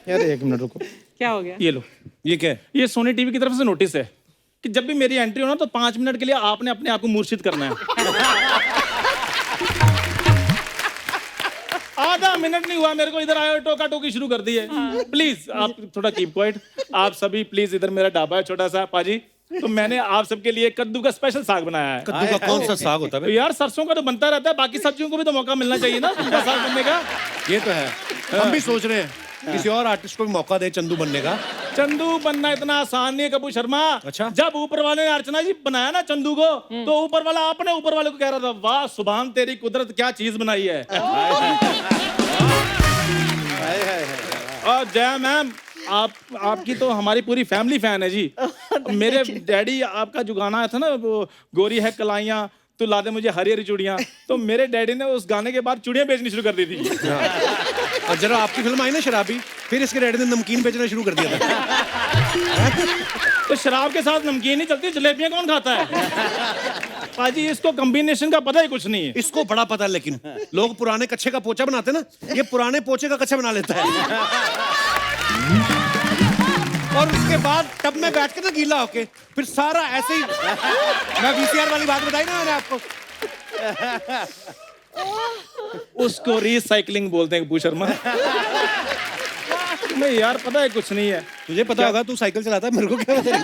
यार एक मिनट रुको, क्या हो गया? ये लो, ये क्या है? ये सोनी टीवी की तरफ से नोटिस है कि जब भी मेरी एंट्री हो ना, तो 5 मिनट के लिए आपने अपने आप को मूर्छित करना है। आधा मिनट नहीं हुआ मेरे को, इधर आए टोका टोकी शुरू कर दी है। प्लीज आप थोड़ा कीप क्वाइट। आप सभी प्लीज, इधर मेरा ढाबा है छोटा सा पाजी, तो मैंने आप सबके लिए कद्दू का स्पेशल साग बनाया है। कद्दू का कौन सा साग होता तो है? यार सरसों का तो बनता रहता है, बाकी सब्जियों को भी तो मौका मिलना चाहिए ना उनका साग बनने का। ये तो है, हम भी सोच रहे हैं किसी और आर्टिस्ट को भी मौका दे चंदू बनने का। चंदू बनना इतना आसान नहीं है कपूर शर्मा। अच्छा। जब ऊपर वाले ने अर्चना जी बनाया ना चंदू को, तो ऊपर वाला अपने ऊपर वाले को कह रहा था, वाह सुभान तेरी कुदरत क्या चीज बनाई है। और जया मैम, आपकी तो हमारी पूरी फैमिली फैन है जी। मेरे डैडी, आपका जो गाना आया था ना वो गोरी है कलाइयाँ तो ला दे मुझे हरी हरी चूड़ियाँ, तो मेरे डैडी ने उस गाने के बाद चूड़ियाँ बेचनी शुरू कर दी थी। और जरा आपकी फिल्म आई ना शराबी, फिर इसके डैडी ने नमकीन बेचना शुरू कर दिया था। तो शराब के साथ नमकीन नहीं चलती, जलेबियाँ कौन खाता है? पाजी इसको कॉम्बिनेशन का पता ही कुछ नहीं है। इसको बड़ा पता है, लेकिन लोग पुराने कच्चे का पोचा बनाते ना, ये पुराने पोचे का कच्चा बना लेता है। और उसके बाद टब में बैठ के ना गीला होके फिर सारा ऐसे ही, मैं वीसीआर वाली बात बताई ना मैंने आपको, उसको रिसाइकलिंग बोलते हैं कपूर शर्मा। तुम्हें यार पता है कुछ नहीं है। तुझे पता होगा, तू साइकिल चलाता है, मेरे को क्या पता।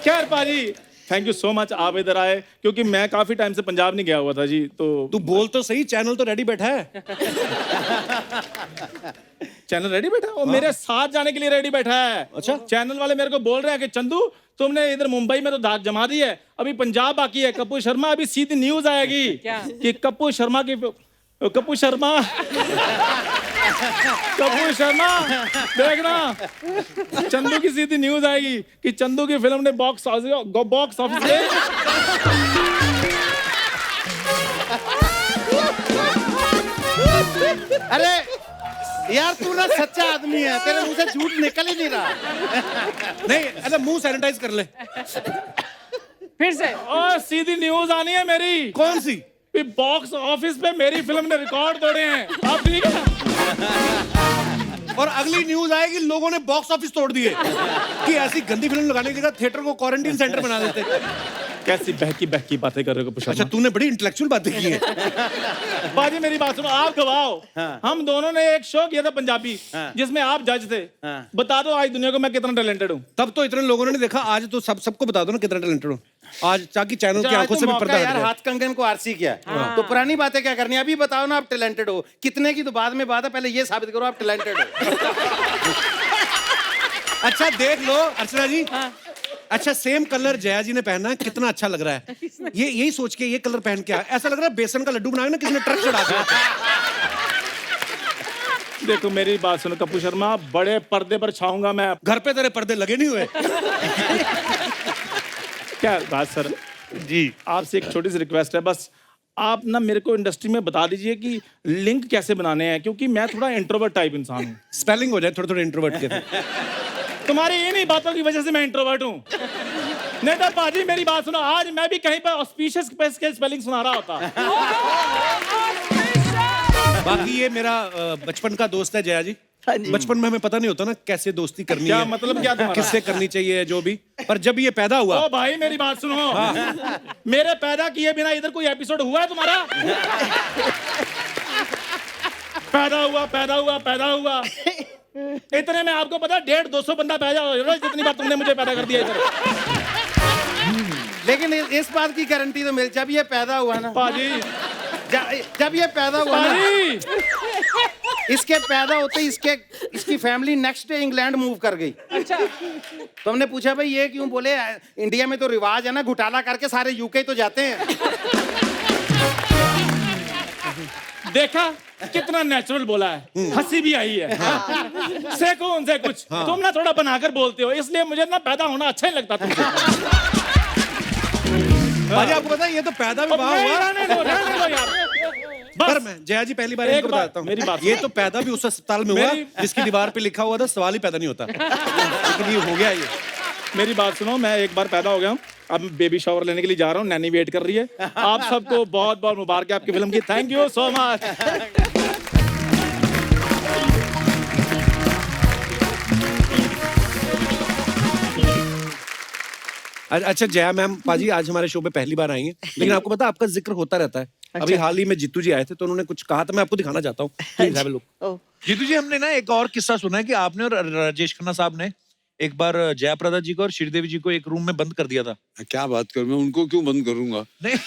खैर पाजी थैंक यू सो मच, आप इधर आए, क्योंकि मैं काफी टाइम से पंजाब नहीं गया हुआ था जी। तो तू बोल तो सही, चैनल तो रेडी बैठा है। चैनल रेडी बैठा है और मेरे साथ जाने के लिए रेडी बैठा है। अच्छा। चैनल वाले मेरे को बोल रहे हैं कि चंदू तुमने इधर मुंबई में तो दाग जमा दी है, अभी पंजाब बाकी है। कपूर शर्मा अभी सीधी न्यूज आएगी कि कपूर शर्मा देखना, चंदू की सीधी न्यूज आएगी कि चंदू की फिल्म ने बॉक्स ऑफिस पे अरे यार तू ना सच्चा आदमी है, तेरे मुंह से झूठ निकल ही नहीं रहा। नहीं, अरे मुंह सैनिटाइज कर ले। फिर से और सीधी न्यूज आनी है मेरी। कौन सी? बॉक्स ऑफिस पे मेरी फिल्म ने रिकॉर्ड तोड़े हैं। अब ठीक है। और अगली न्यूज आएगी लोगों ने बॉक्स ऑफिस तोड़ दिए कि ऐसी गंदी फिल्म लगाने की जगह थिएटर को क्वारंटीन सेंटर बना देते। कैसी बहकी बातें कर रहे हो कपूर शर्मा? अच्छा, तूने बड़ी इंटेलेक्चुअल बातें की हैं। बाजी मेरी बात सुनो, आप गवाओ। हम दोनों ने एक शो किया था पंजाबी, जिसमें आप जज थे। बता दो आज दुनिया को मैं कितना टैलेंटेड हूँ। तब तो इतने लोगों ने नहीं देखा, आज तो सबको बता दो ना कितना टैलेंटेड हो आज, ताकि चैनल की आंखों से भी पर्दा हट यार जाए। हाथ कंगन को आरसी किया तो पुरानी बातें क्या करनी है? अभी बताओ ना आप टैलेंटेड हो कितने की, तो बाद में बात है, पहले ये साबित करो आप टैलेंटेड हो। अच्छा देख लो अर्चना जी, अच्छा सेम कलर जया जी ने पहना है, कितना अच्छा लग रहा है। ये यही सोच के ये कलर पहन के आया, ऐसा लग रहा है बेसन का लड्डू बनाया ना किसी ने ट्रक चढ़ा दिया। देखो मेरी बात सुनो कपूर शर्मा, बड़े पर्दे पर छाऊंगा मैं। घर पे तेरे पर्दे लगे नहीं हुए? क्या बात सर जी, आपसे एक छोटी सी रिक्वेस्ट है बस, आप ना मेरे को इंडस्ट्री में बता दीजिए कि लिंक कैसे बनाने हैं, क्योंकि मैं थोड़ा इंट्रोवर्ट टाइप इंसान हूँ। स्पेलिंग हो जाए थोड़े थोड़े इंट्रोवर्ट के। तुम्हारी इन्हीं बातों की वजह से मैं इंट्रोवर्ट हूँ। नहीं तो बाजी मेरी बात सुनो, आज मैं भी कहीं पर ऑस्पिशियस के स्पेलिंग सुना रहा होता। बाकी ये मेरा बचपन का दोस्त है जया जी। बचपन में हमें पता नहीं होता ना कैसे दोस्ती करनी क्या है, मतलब क्या तुम्हारा? किससे करनी चाहिए जो भी, पर जब ये पैदा हुआ। ओ भाई मेरी बात सुनो, मेरे पैदा किए बिना इधर कोई एपिसोड हुआ है तुम्हारा? पैदा हुआ इतने में आपको पता 150-200 बंदा पैदा हो रहा है, जितनी बार तुमने मुझे पैदा कर दिया इधर। लेकिन इस बात की गारंटी तो मिल, जब ये पैदा हुआ ना पाजी, जब ये पैदा हुआ ना, पाजी इसके पैदा होते ही इसकी family next day England move कर गई। अच्छा, तो हमने पूछा भाई ये क्यों? बोले इंडिया में तो रिवाज है ना, घोटाला करके सारे यूके तो जाते हैं। देखा कितना नेचुरल बोला है, हंसी भी आई है। सेको उनसे कुछ, तुम ना थोड़ा बनाकर बोलते हो, इसलिए मुझे ना पैदा होना अच्छा नहीं लगता तुमसे। भाई आपको पता है ये तो पैदा भी वहाँ हुआ। रहने दो यार। पर मैं जया जी पहली बार एक इनको बार बताता हूँ, मेरी बात ये तो पैदा भी उस अस्पताल में हुआ जिसकी दीवार पे लिखा हुआ था सवाल ही पैदा नहीं होता, लेकिन ये हो गया। ये मेरी बात सुनो, मैं एक बार पैदा हो गया हूँ, अब बेबी शावर लेने के लिए जा रहा हूँ, नैनी वेट कर रही है। आप सबको बहुत बहुत मुबारक आपकी फिल्म की। Thank you so much. अच्छा जया मैम पाजी आज हमारे शो पे पहली बार आई हैं, लेकिन आपको पता है आपका जिक्र होता रहता है। अभी हाल ही में जीतू जी आए थे तो उन्होंने कुछ कहा था, मैं आपको दिखाना चाहता हूँ। Please have a look. Jeetu ji, हमने ना एक और किस्सा सुना है कि आपने और राजेश खन्ना साहब ने एक बार जयाप्रदा जी को और श्रीदेवी जी को एक रूम में बंद कर दिया था। क्या बात करूं, मैं उनको क्यों बंद करूंगा? नहीं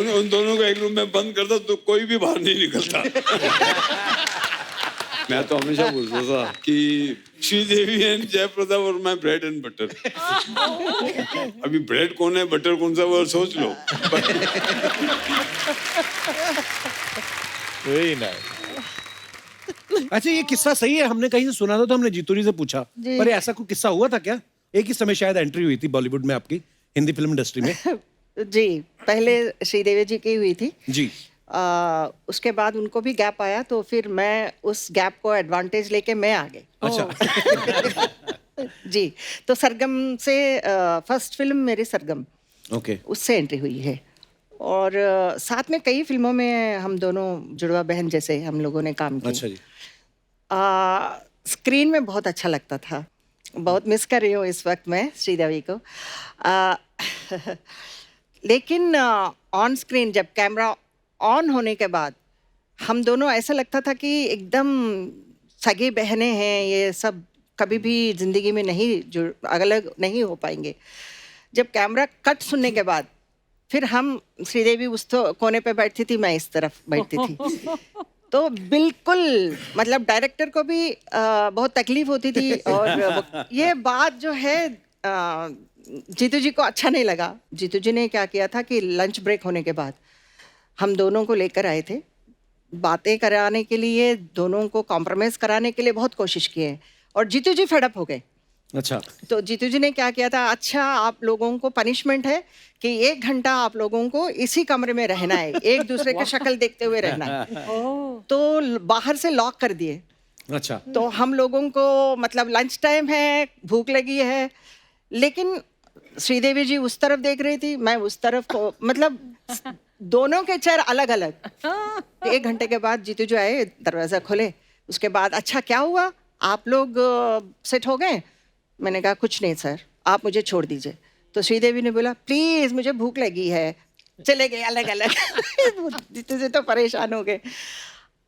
उन दोनों को एक रूम में बंद करता तो कोई भी बाहर नहीं निकलता। मैं तो हमेशा बोलता था कि श्रीदेवी एंड जयप्रदा और माय ब्रेड एंड बटर। अभी ब्रेड कौन है, बटर कौन सा, वो सोच लो। Very nice. अच्छा, ये किस्सा सही है? हमने कहीं से सुना था तो हमने जीतू जी से पूछा, जी। पर ऐसा कोई किस्सा हुआ था क्या? एक ही समय शायद एंट्री हुई थी बॉलीवुड में आपकी, हिंदी फिल्म इंडस्ट्री में। जी, पहले श्रीदेवी जी की हुई थी। जी। उसके बाद उनको भी गैप आया, तो फिर मैं उस गैप को एडवांटेज लेके मैं आ गई। अच्छा। जी, तो सरगम से फर्स्ट फिल्म मेरी सरगम, ओके। उससे एंट्री हुई है। और साथ में कई फिल्मों में हम दोनों जुड़वा बहन जैसे हम लोगों ने काम किया। अच्छा जी। स्क्रीन में बहुत अच्छा लगता था। बहुत मिस कर रही हूँ इस वक्त मैं श्रीदेवी को। लेकिन ऑन स्क्रीन जब कैमरा ऑन होने के बाद हम दोनों ऐसा लगता था कि एकदम सगी बहनें हैं, ये सब कभी भी जिंदगी में नहीं अलग नहीं हो पाएंगे। जब कैमरा कट सुनने के बाद फिर हम, श्रीदेवी उस कोने पे बैठती थी, मैं इस तरफ बैठती थी, तो बिल्कुल मतलब डायरेक्टर को भी बहुत तकलीफ होती थी। और ये बात जो है जीतू जी को अच्छा नहीं लगा। जीतू जी ने क्या किया था कि लंच ब्रेक होने के बाद हम दोनों को लेकर आए थे, बातें कराने के लिए, दोनों को कॉम्प्रोमाइज़ कराने के लिए बहुत कोशिश किए, और जीतू जी फेड अप हो गए। अच्छा। तो जीतू जी ने क्या किया था, अच्छा आप लोगों को पनिशमेंट है कि 1 घंटा आप लोगों को इसी कमरे में रहना है, एक दूसरे की शक्ल देखते हुए रहना है। तो बाहर से लॉक कर दिए। अच्छा। तो हम लोगों को मतलब लंच टाइम है, भूख लगी है, लेकिन श्रीदेवी जी उस तरफ देख रही थी, मैं उस तरफ को, मतलब दोनों के चेहरे अलग अलग। 1 घंटे के बाद जीतू जी आए, दरवाज़ा खोले, उसके बाद अच्छा क्या हुआ, आप लोग सेट हो गए? मैंने कहा कुछ नहीं सर, आप मुझे छोड़ दीजिए। तो श्रीदेवी ने बोला प्लीज मुझे भूख लगी है, चले गए अलग अलग। जीतू जी तो परेशान हो गए,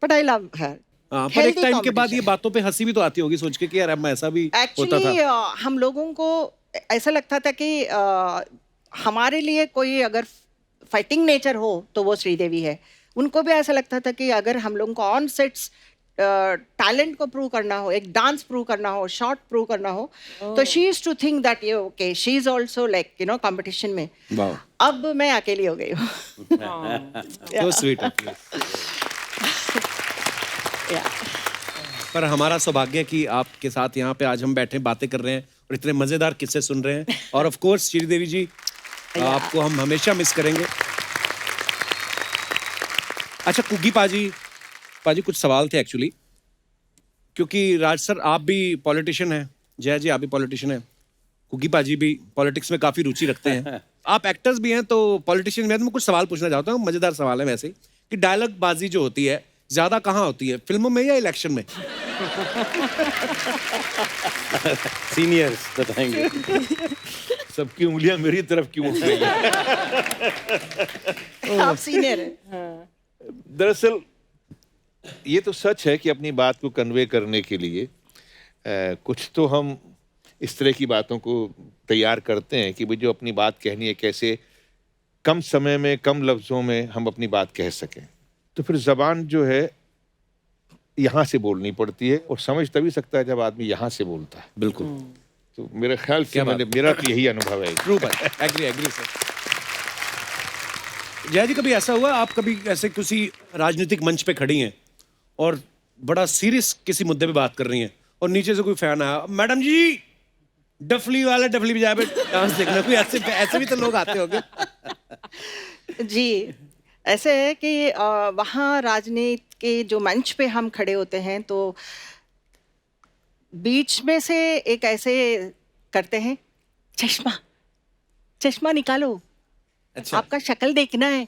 बट आई लव हर। पर एक टाइम के बाद ये बातों पे हंसी भी तो आती होगी, सोच के कि यार अब ऐसा भी होता था। एक्चुअली हम लोगों को ऐसा लगता था कि हमारे लिए कोई अगर फाइटिंग नेचर हो तो वो श्रीदेवी है। उनको भी ऐसा लगता था कि अगर हम लोगों को ऑन सेट्स टैलेंट को प्रूव करना हो, एक डांस प्रूव करना हो, शॉट प्रूव करना हो, तो she is to think that ये okay, she is also like you know competition में। वाओ। अब मैं अकेली हो गई हूँ। So sweet of you. पर हमारा सौभाग्य है कि आपके साथ यहाँ पे आज हम बैठे बातें कर रहे हैं और इतने मजेदार किस्से सुन रहे हैं। और ऑफ कोर्स श्रीदेवी जी, आपको हम हमेशा मिस करेंगे। अच्छा कुग्गी पाजी कुछ सवाल थे एक्चुअली, क्योंकि राज सर आप भी पॉलिटिशियन हैं, जय जी आप भी पॉलिटिशियन हैं, कुग्गी पाजी भी पॉलिटिक्स में काफी रुचि रखते हैं, आप एक्टर्स भी हैं तो पॉलिटिशियन भी हैं। तो मैं कुछ सवाल पूछना चाहता हूँ, मजेदार सवाल है वैसे ही, कि डायलॉग बाजी जो होती है ज्यादा कहाँ होती है, फिल्मों में या इलेक्शन में? सीनियर्स बताएंगे। सबकी उंगलियां मेरी तरफ क्यों उठ रही हैं? आप सीनियर हैं। दरअसल ये तो सच है कि अपनी बात को कन्वे करने के लिए कुछ तो हम इस तरह की बातों को तैयार करते हैं कि भाई जो अपनी बात कहनी है कैसे कम समय में कम लफ्ज़ों में हम अपनी बात कह सकें। तो फिर ज़बान जो है यहाँ से बोलनी पड़ती है, और समझ तभी सकता है जब आदमी यहाँ से बोलता है। बिल्कुल। तो मेरे ख्याल से मेरा तो यही अनुभव है। ट्रू बात, एग्री सर। जय जी कभी ऐसा हुआ, आप कभी ऐसे किसी राजनीतिक मंच पे खड़ी हैं और बड़ा सीरियस किसी मुद्दे पे बात कर रही हैं और नीचे से कोई फैन आया, मैडम जी डफली वाला डफली बजा पे डांस देखना, कोई ऐसे भी तो लोग आते होंगे। जी, ऐसे है कि वहाँ राजनीति के जो मंच पे हम खड़े होते हैं तो बीच में से एक ऐसे करते हैं, चश्मा निकालो, अच्छा। आपका शक्ल देखना है।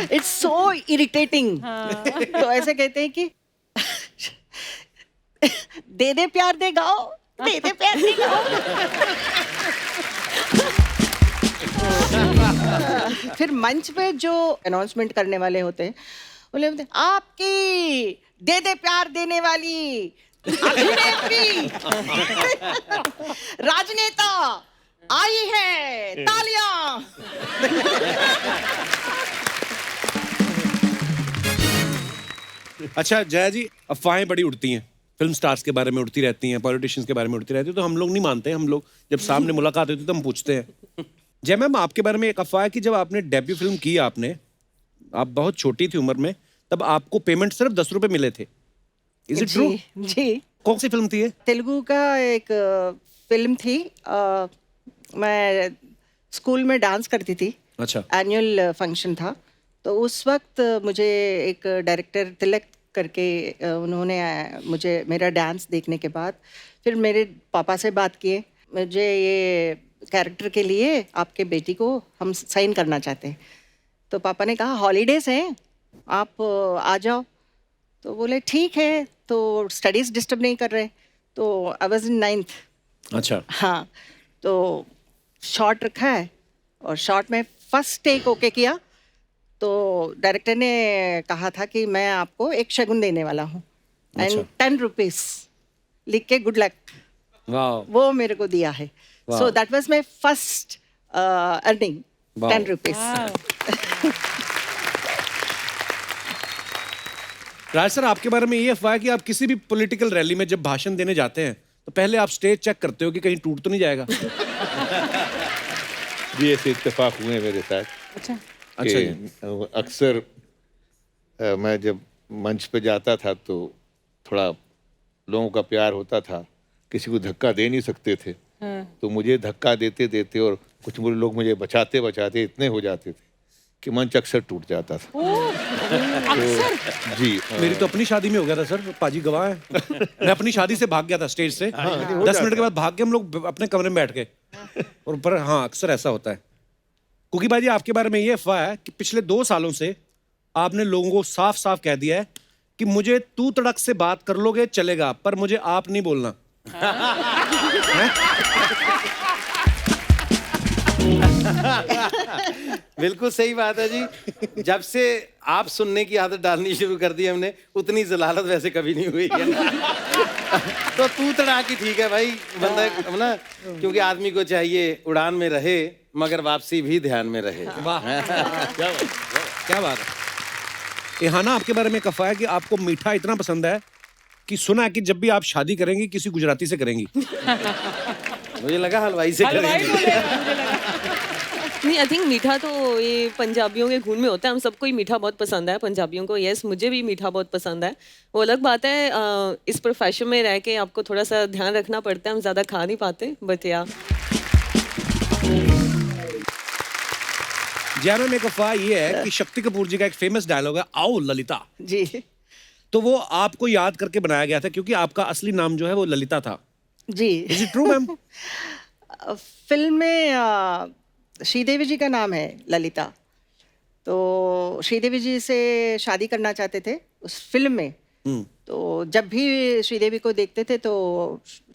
It's so irritating. तो ऐसे कहते हैं कि दे दे प्यार दे गाओ, दे दे प्यार दे गाओ। फिर मंच पे जो अनाउंसमेंट करने वाले होते हैं, बोले आपकी दे दे प्यार देने वाली अभिनेत्री राजनेता आई है, तालियां। अच्छा जया जी, अफवाहें बड़ी उड़ती हैं, फिल्म स्टार्स के बारे में उड़ती रहती हैं, पॉलिटिशियंस के बारे में उड़ती रहती है, तो हम लोग नहीं मानते। हम लोग जब सामने मुलाकात होती है तो हम पूछते हैं। जय मैम, आपके बारे में एक अफवाह है कि जब आपने डेब्यू फिल्म की आपने आप बहुत छोटी थी उम्र में, तब आपको पेमेंट सिर्फ 10 रुपए मिले थे। Is it true? जी। कौन सी फिल्म थी ये? तेलुगु का एक फिल्म थी। मैं स्कूल में डांस करती थी। अच्छा। एनुअल फंक्शन था, तो उस वक्त मुझे एक डायरेक्टर तिलक करके उन्होंने मुझे मेरा डांस देखने के बाद फिर मेरे पापा से बात किए, मुझे ये कैरेक्टर के लिए आपके बेटी को हम साइन करना चाहते हैं। तो पापा ने कहा हॉलीडेज हैं, आप आ जाओ। तो बोले ठीक है, तो स्टडीज़ डिस्टर्ब नहीं कर रहे। तो आई वाज इन 9th। अच्छा। हाँ, तो शॉट रखा है और शॉट में फर्स्ट टेक ओके किया, तो डायरेक्टर ने कहा था कि मैं आपको एक शगुन देने वाला हूँ एंड 10 रुपीज़ लिख के गुड लक, वाह। वो मेरे को दिया है। So that was my first earning, 10 rupees. Raj sir, आपके बारे में ये अफवाह है कि आप किसी भी पॉलिटिकल रैली में जब भाषण देने जाते हैं तो पहले आप स्टेज चेक करते हो कि कहीं टूट तो नहीं जाएगा। जी ऐसे इत्तेफाक हुए हैं मेरे साथ। अच्छा। अच्छा कि अक्सर मैं जब मंच पे जाता था तो थोड़ा लोगों का प्यार होता था, किसी को धक्का दे नहीं सकते थे, तो मुझे धक्का देते देते और कुछ लोग मुझे बचाते बचाते इतने हो जाते थे कि मंच अक्सर टूट जाता था। तो, जी मेरी तो अपनी शादी में हो गया था सर, पाजी गवाह है। मैं अपनी शादी से भाग गया था स्टेज से, 10 मिनट के बाद भाग के हम लोग अपने कमरे में बैठ गए। और पर हाँ, अक्सर ऐसा होता है। कुकी बाजी, आपके बारे में ये अफवाह है कि पिछले 2 सालों से आपने लोगों को साफ साफ कह दिया है कि मुझे तू तड़क से बात कर लोगे चलेगा, पर मुझे आप नहीं बोलना। बिल्कुल सही बात है जी। जब से आप सुनने की आदत डालनी शुरू कर दी हमने, उतनी जलालत वैसे कभी नहीं हुई है। तो तू तड़ा की ठीक है भाई, बंदा ना, क्योंकि आदमी को चाहिए उड़ान में रहे मगर वापसी भी ध्यान में रहे। वाह, क्या बात है। इहाना, आपके बारे में एक अफवाह है कि आपको मीठा इतना पसंद है कि सुना है कि जब भी आप शादी करेंगी किसी गुजराती से करेंगी। मुझे लगा हलवाई से करेंगे। नहीं, आई थिंक मीठा तो ये पंजाबियों के खून में होता है। हम सबको ही मीठा बहुत पसंद है, पंजाबियों को। यस, मुझे भी मीठा बहुत पसंद है। वो अलग बात है, इस प्रोफेशन में रह के आपको थोड़ा सा ध्यान रखना पड़ता है, हम ज़्यादा खा नहीं पाते, बट या। जैम में एक अफवाह ये है कि शक्ति कपूर जी का एक फेमस डायलॉग है, आओ ललिता। जी। तो वो आपको याद करके बनाया गया था क्योंकि आपका असली नाम जो है वो ललिता था। जी। Is it true ma'am? Film में श्रीदेवी जी का नाम है ललिता, तो श्रीदेवी जी से शादी करना चाहते थे उस फिल्म में। तो जब भी श्रीदेवी को देखते थे तो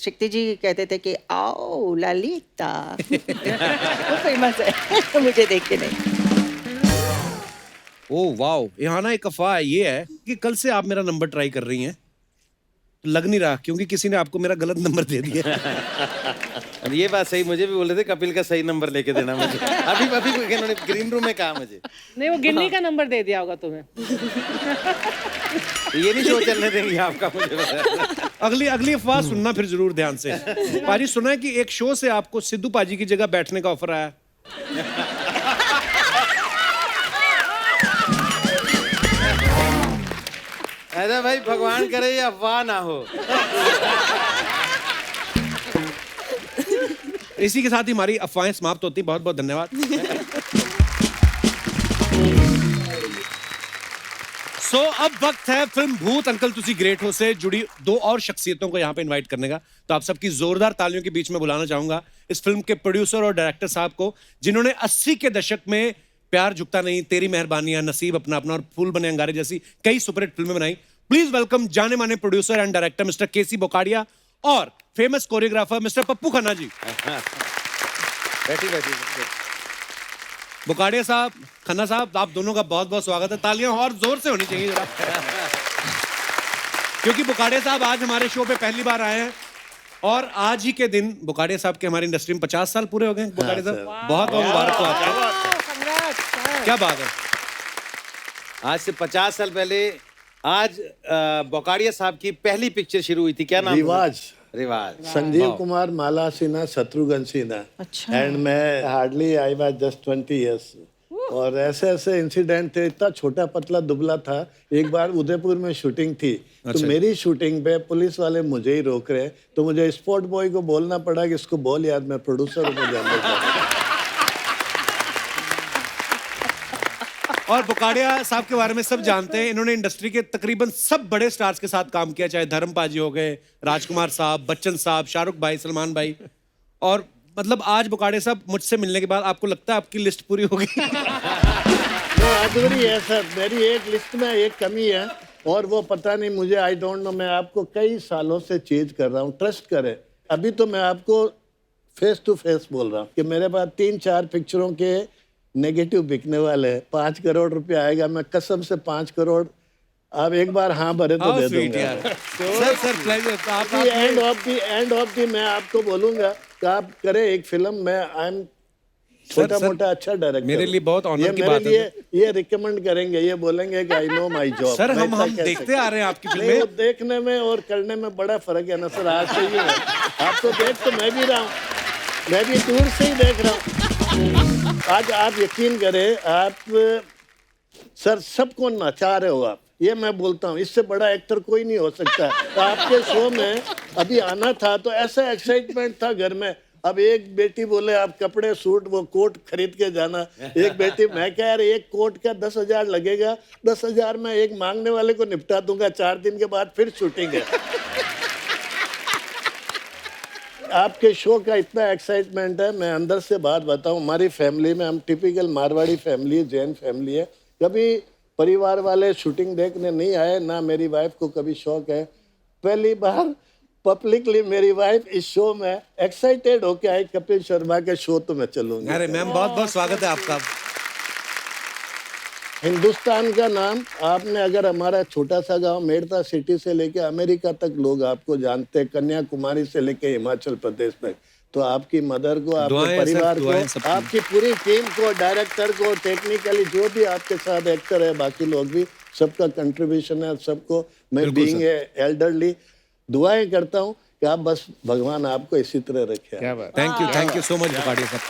शक्ति जी कहते थे कि आओ ललिता। वो फेमस है। मुझे देख के नहीं। Oh wow. यहाँ ना एक अफवाह ये है कि कल से आप मेरा नंबर ट्राई कर रही हैं, लग नहीं रहा क्योंकि किसी ने आपको मेरा गलत नंबर दे दिया। अब ये बात सही, मुझे भी बोल रहे थे कपिल का सही नंबर लेके देना मुझे। अभी इन्होंने ग्रीन रूम में कहा मुझे। नहीं, वो गिन्नी का नंबर दे दिया होगा तुम्हें। ये नहीं शो चलने देंगे आपका, मुझे पता। अगली अफवाह सुनना फिर जरूर ध्यान से। पाजी, सुना है कि एक शो से आपको सिद्धू पाजी की जगह बैठने का ऑफर आया। अरे भाई, भगवान करे ये अफवाह ना हो। इसी के साथ ही हमारी अफवाहें समाप्त होती। बहुत बहुत धन्यवाद। अब वक्त है फिल्म भूत अंकल तुसी ग्रेट हो से जुड़ी 2 और शख्सियतों को यहाँ पे इनवाइट करने का। तो आप सबकी जोरदार तालियों के बीच में बुलाना चाहूंगा इस फिल्म के प्रोड्यूसर और डायरेक्टर साहब को, जिन्होंने 80 के दशक में प्यार झुकता नहीं, तेरी मेहरबानियां, नसीब अपना अपना और फूल बने अंगारे जैसी कई सुपरहिट फिल्में बनाई। प्लीज वेलकम जाने माने producer and director mister K C Bokadia और famous choreographer mister Pappu Khanna ji. बैठी। बोकाडिया साहब, खन्ना साहब, आप दोनों का बहुत बहुत स्वागत है। तालियां और जोर से होनी चाहिए जरा, क्योंकि बोकाडिया साहब आज हमारे शो पे पहली बार आए हैं और आज ही के दिन बोकाडिया साहब के हमारी इंडस्ट्री में 50 साल पूरे हो गए। बोकाडिया साहब, बहुत बहुत मुबारक हो आपको। क्या बात है। आज से 50 साल पहले आज बोकाडिया साहब की पहली पिक्चर शुरू हुई थी, क्या नाम? रिवाज। संजीव कुमार, माला सिन्हा, शत्रुघ्न सिन्हा। अच्छा। एंड मैं hardly I was just 20 years और ऐसे ऐसे इंसिडेंट थे। इतना छोटा पतला दुबला था। एक बार उदयपुर में शूटिंग थी, तो मेरी शूटिंग पे पुलिस वाले मुझे ही रोक रहे, तो मुझे स्पोर्ट बॉय को बोलना पड़ा कि इसको बोल यार मैं प्रोड्यूसर हूँ, मुझे अंदर जाना। और बुकाड़िया साहब के बारे में सब जानते हैं। इन्होंने इंडस्ट्री के तकरीबन सब बड़े स्टार्स के साथ काम किया, चाहे धर्मपाजी हो गए, राजकुमार साहब, बच्चन साहब, शाहरुख भाई, सलमान भाई। और मतलब आज बुकाड़िया साहब मुझसे मिलने के बाद आपको लगता है आपकी लिस्ट पूरी होगी? अधूरी है सर, मेरी एक लिस्ट में एक कमी है, और वो पता नहीं मुझे, आई डोंट नो। मैं आपको कई सालों से चेंज कर रहा हूँ, ट्रस्ट करें। अभी तो मैं आपको फेस टू फेस बोल रहा हूँ कि मेरे पास 3-4 पिक्चरों के नेगेटिव बिकने वाले हैं। 5 करोड़ रुपया आएगा, मैं कसम से 5 करोड़ आप एक बार हाँ भरे तो दे दूंगा। एंड ऑफ दी मैं आपको बोलूंगा कि आप करें एक फिल्म में। आई एम छोटा मोटा अच्छा डायरेक्टर, मेरे लिए बहुत ऑनर की बात है। ये रिकमेंड करेंगे, ये बोलेंगे कि I know my job. Sir हम देखते आ रहे हैं आपकी फिल्में। देखने में और करने में बड़ा फर्क है ना सर। आज से ये है, आपको देख तो मैं भी रहा हूँ, मैं भी दूर से ही देख रहा हूँ। आज आप यकीन करें, आप सर सबको नचा रहे हो आप, ये मैं बोलता हूँ। इससे बड़ा एक्टर कोई नहीं हो सकता। तो आपके शो में अभी आना था तो ऐसा एक्साइटमेंट था घर में। अब एक बेटी बोले आप कपड़े सूट वो कोट खरीद के जाना, एक बेटी, मैं कह रही एक कोट का 10,000 लगेगा, 10,000 में एक मांगने वाले को निपटा दूंगा, 4 दिन के बाद फिर शूटिंग है। आपके शो का इतना एक्साइटमेंट है। मैं अंदर से बात बताऊं, हमारी फैमिली में हम टिपिकल मारवाड़ी फैमिली है, जैन फैमिली है। कभी परिवार वाले शूटिंग देखने नहीं आए, ना मेरी वाइफ को कभी शौक है। पहली बार पब्लिकली मेरी वाइफ इस शो में एक्साइटेड होके आई, कपिल शर्मा के शो तो मैं चलूंगा। अरे मैम बहुत बहुत स्वागत है आपका। हिंदुस्तान का नाम आपने, अगर हमारा छोटा सा गांव मेड़ता सिटी से लेके अमेरिका तक लोग आपको जानते हैं, कन्याकुमारी से लेके हिमाचल प्रदेश तक। तो आपकी मदर को, आपके परिवार को, आपकी पूरी टीम को, डायरेक्टर को, टेक्निकली जो भी आपके साथ एक्टर है, बाकी लोग भी, सबका कंट्रीब्यूशन है। सबको मैं बीइंग एल्डरली दुआएं करता हूं कि आप बस भगवान आपको इसी तरह रखे। थैंक यू सो मच बुकाड़िया साहब।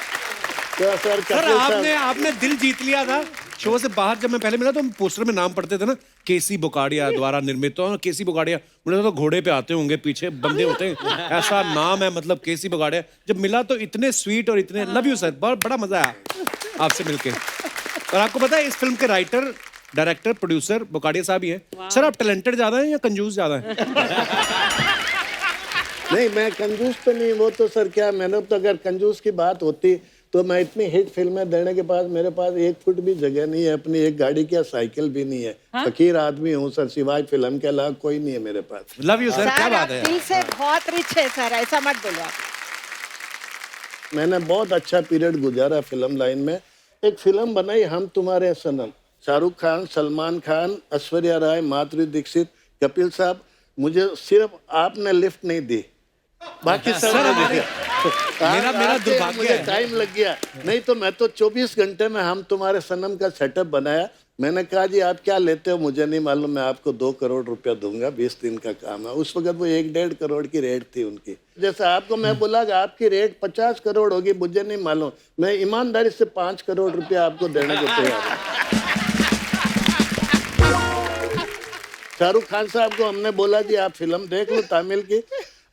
तो सर आपने दिल जीत लिया था। शो से बाहर जब मैं पहले मिला तो हम पोस्टर में नाम पढ़ते थे ना, केसी बुकाड़िया द्वारा निर्मित। और केसी बुकाड़िया, मुझे तो घोड़े पे आते होंगे, पीछे बंदे होते हैं, ऐसा नाम है मतलब केसी बुकाड़िया। जब मिला तो इतने स्वीट और इतने, लव यू सर, बहुत बड़ा मजा आया आपसे मिलके। और आपको पता है इस फिल्म के राइटर, डायरेक्टर, प्रोड्यूसर बुकाड़िया साहब ही हैं। सर आप टैलेंटेड ज्यादा हैं या कंजूस ज्यादा हैं? नहीं, मैं कंजूस तो नहीं। वो तो सर क्या, मैंने तो अगर कंजूस की बात होती तो मैं इतनी हिट फिल्में देने के बाद मेरे पास 1 फुट भी जगह नहीं है, अपनी एक गाड़ी की साइकिल भी नहीं है। फकीर आदमी हूँ सर, सिवाय फिल्म के अलावा कोई नहीं है मेरे पास। लव यू सर, क्या बात है। दिल से बहुत रिच है सर, ऐसा मत बोलो आप। मैंने बहुत अच्छा पीरियड गुजारा फिल्म लाइन में। एक फिल्म बनाई हम तुम्हारे सनम, शाहरुख खान, सलमान खान, ऐश्वर्या राय, माधुरी दीक्षित, कपिल साहब। मुझे सिर्फ आपने लिफ्ट नहीं दी, बाकी सब मेरा दुर्भाग्य मुझे टाइम लग गया। नहीं तो मैं तो 24 घंटे में हम तुम्हारे सनम का सेटअप बनाया। मैंने कहा जी आप क्या लेते हो मुझे नहीं मालूम, मैं आपको 2 करोड़ रुपया दूंगा, 20 दिन का काम है। उस वक्त वो 1-1.5 करोड़ की रेट थी उनकी। जैसे आपको मैं बोला कि आपकी रेट 50 करोड़ होगी, मुझे नहीं मालूम, मैं ईमानदारी से 5 करोड़ रुपया आपको देने को तैयार हूँ। शाहरुख खान साहब को हमने बोला जी आप फिल्म देख लो तमिल की।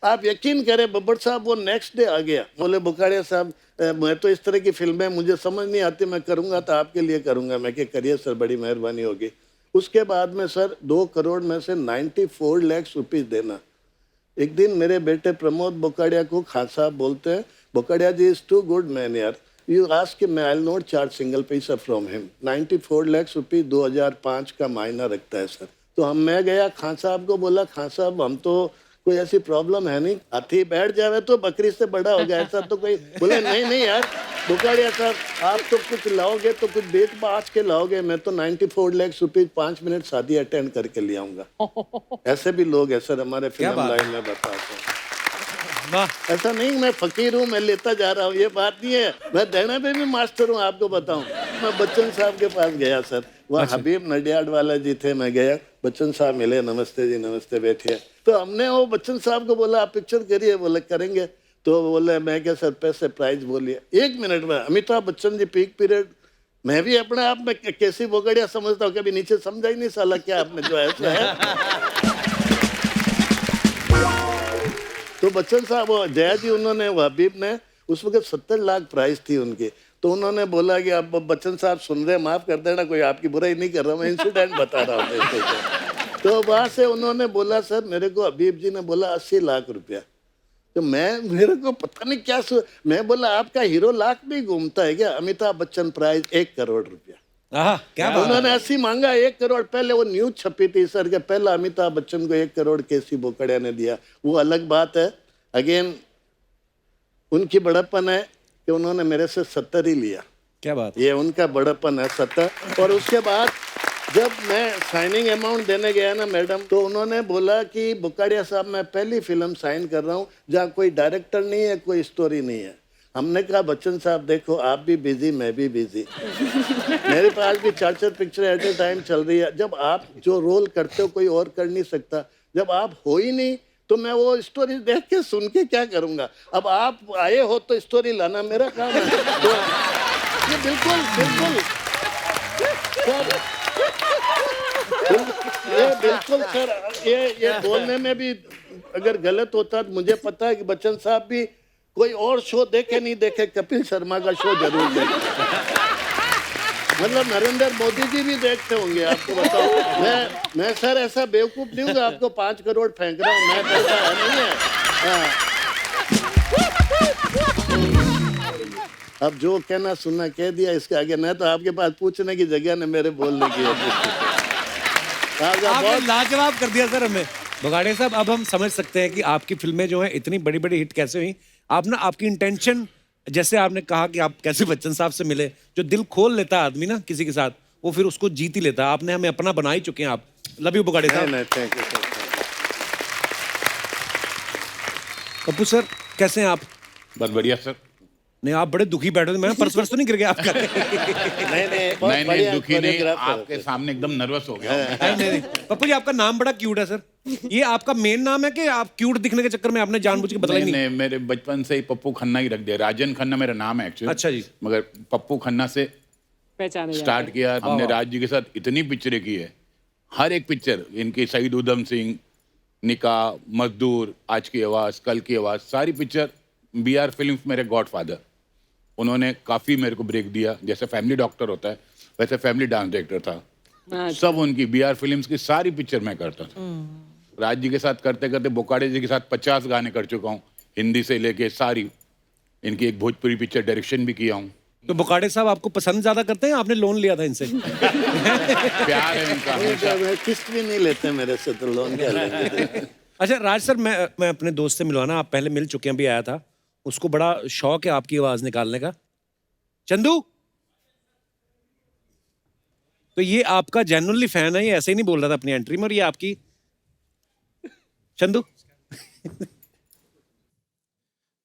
आप यकीन करें बब्बर साहब वो नेक्स्ट डे आ गया, बोले बुकाड़िया साहब मैं तो इस तरह की फिल्में मुझे समझ नहीं आती, मैं करूंगा तो आपके लिए करूंगा। मैं क्या करिए सर, बड़ी मेहरबानी होगी। उसके बाद में सर 2 करोड़ में से 94 लाख रुपीस देना। एक दिन मेरे बेटे प्रमोद बुकाड़िया को खान साहब बोलते हैं, बुकाड़िया जी इज टू गुड मैन यार, you ask him, I will not charge single पैसा फ्रॉम हिम। 94 लाख रुपीस 2005 का मायना रखता है सर। तो मैं गया खान साहब को बोला, खान साहब हम तो कोई ऐसी प्रॉब्लम है नहीं, हाथी बैठ जावे तो बकरी से बड़ा हो गया, ऐसा तो कोई। बोले नहीं यार बुकाड़िया साहब आप तो कुछ लाओगे तो कुछ बेच बाच के लाओगे, मैं तो 94 लाख रुपीस 5 मिनट शादी अटेंड करके ले आऊंगा। ऐसे भी लोग है सर हमारे फिल्म लाइन में, बताते हैं। ऐसा नहीं मैं फकीर हूँ, मैं लेता जा रहा हूँ, ये बात नहीं है। मैं देने पे भी मास्टर हूँ, आपको बताऊँ। मैं बच्चन साहब के पास गया सर, वहाँ हबीब नडियाड वाला जी थे, मैं गया, बच्चन साहब मिले, नमस्ते जी नमस्ते, बैठिए। तो हमने वो बच्चन साहब को बोला आप पिक्चर करिए, बोले करेंगे। तो बोले मैं क्या सर पैसे प्राइस बोलिए। 1 मिनट में अमिताभ बच्चन जी पीक पीरियड मैं भी अपने आप में कैसी बोगड़िया समझता हूँ, कभी नीचे समझा ही नहीं साला क्या आपने जो ऐसा है। तो बच्चन साहब, वो जया जी, उन्होंने, वो हबीब ने, उस वक्त 70 लाख प्राइस थी उनकी, तो उन्होंने बोला कि अब बच्चन साहब सुन रहे, माफ कर देना, कोई आपकी बुराई नहीं कर रहा, मैं इंसिडेंट बता रहा हूँ। तो वहां से उन्होंने बोला, सर मेरे को, हबीब जी ने बोला 80 लाख रुपया। तो मेरे को पता नहीं क्या मैं बोला, आपका हीरो लाख भी घूमता है क्या? अमिताभ बच्चन प्राइज 1 करोड़ रुपया। क्या उन्होंने 80 मांगा, 1 करोड़। पहले वो न्यूज छपी थी सर के पहला अमिताभ बच्चन को 1 करोड़ केसी बोकड़िया ने दिया, वो अलग बात है। अगेन उनकी बड़प्पन है कि उन्होंने मेरे से 70 ही लिया। क्या बात, ये उनका बड़प्पन है, 70। और उसके बाद जब मैं साइनिंग अमाउंट देने गया ना मैडम, तो उन्होंने बोला कि बुकाड़िया साहब, मैं पहली फिल्म साइन कर रहा हूँ जहाँ कोई डायरेक्टर नहीं है, कोई स्टोरी नहीं है। हमने कहा, बच्चन साहब देखो, आप भी बिजी, मैं भी बिजी, मेरे पास भी 4 पिक्चर एट ए टाइम चल रही है। जब आप जो रोल करते हो कोई और कर नहीं सकता, जब आप हो ही नहीं तो मैं वो स्टोरी देख के सुन के क्या करूँगा? अब आप आए हो तो स्टोरी लाना मेरा काम है। तो ये बिल्कुल सर, ये बोलने में भी अगर गलत होता तो मुझे पता है कि बच्चन साहब भी कोई और शो देखे नहीं देखे, कपिल शर्मा का शो जरूर देखे। मतलब नरेंद्र मोदी जी भी देखते होंगे, आपको बताओ। मैं सर ऐसा बेवकूफ नहीं हूँ कि आपको 5 करोड़ फेंक रहा हूँ, मैं पैसा है नहीं है। हाँ। अब जो कहना सुनना कह दिया, इसके आगे नहीं तो आपके पास पूछने की जगह ने मेरे बोलने की। आपने लाजवाब कर दिया सर हमें। बगाड़े साहब, अब हम समझ सकते हैं कि आपकी फिल्में जो हैं इतनी बड़ी बड़ी हिट कैसे हुई। आप ना, आपकी इंटेंशन, जैसे आपने कहा कि आप कैसे बच्चन साहब से मिले, जो दिल खोल लेता है आदमी ना किसी के साथ, वो फिर उसको जीत ही लेता है। आपने हमें अपना बना ही चुके हैं आप। लव यू बगाड़े साहब। Thank you sir. Pappu sir, कैसे हैं आप? बहुत बढ़िया सर। नहीं, आप बड़े दुखी बैठे थे। मैं पर्स वर्स तो नहीं गिर गया आपका? नहीं, दुखी नहीं, आपके सामने एकदम नर्वस हो गया। नहीं। पप्पू जी, आपका नाम बड़ा क्यूट है सर। ये आपका मेन नाम है कि आप क्यूट दिखने के चक्कर में आपने जानबूझ के बदला ही नहीं? नहीं, मेरे बचपन से ही पप्पू खन्ना ही रख दिया। राजन खन्ना मेरा नाम है एक्चुअली। अच्छा जी। मगर पप्पू खन्ना से पहचाने स्टार्ट किया हमने। राज जी के साथ इतनी पिक्चरें की है, हर एक पिक्चर इनकी, शहीद उधम सिंह, निकाह, मजदूर, आज की आवाज़, कल की आवाज़, सारी पिक्चर। BR फिल्म्स मेरे गॉडफादर, उन्होंने काफ़ी मेरे को ब्रेक दिया। जैसे फैमिली डॉक्टर होता है वैसे फैमिली डांस डायरेक्टर था। सब उनकी BR फिल्म्स की सारी पिक्चर मैं करता था। राज जी के साथ करते करते बोकाड़े जी के साथ 50 गाने कर चुका हूँ, हिंदी से लेके सारी। इनकी एक भोजपुरी पिक्चर डायरेक्शन भी किया हूँ। तो बोकाड़े साहब आपको पसंद ज्यादा करते हैं, आपने लोन लिया था इनसे? प्यार है इनका। किस्त भी नहीं लेते मेरे से, तो लोन क्या लेंगे? अच्छा राज सर, मैं अपने दोस्त से मिलवाना, आप पहले मिल चुके हैं, अभी आया था, उसको बड़ा शौक है आपकी आवाज निकालने का। चंदू, तो ये आपका जेन्युइनली फैन है, ये ऐसे ही नहीं बोल रहा था अपनी एंट्री में, और ये आपकी चंदू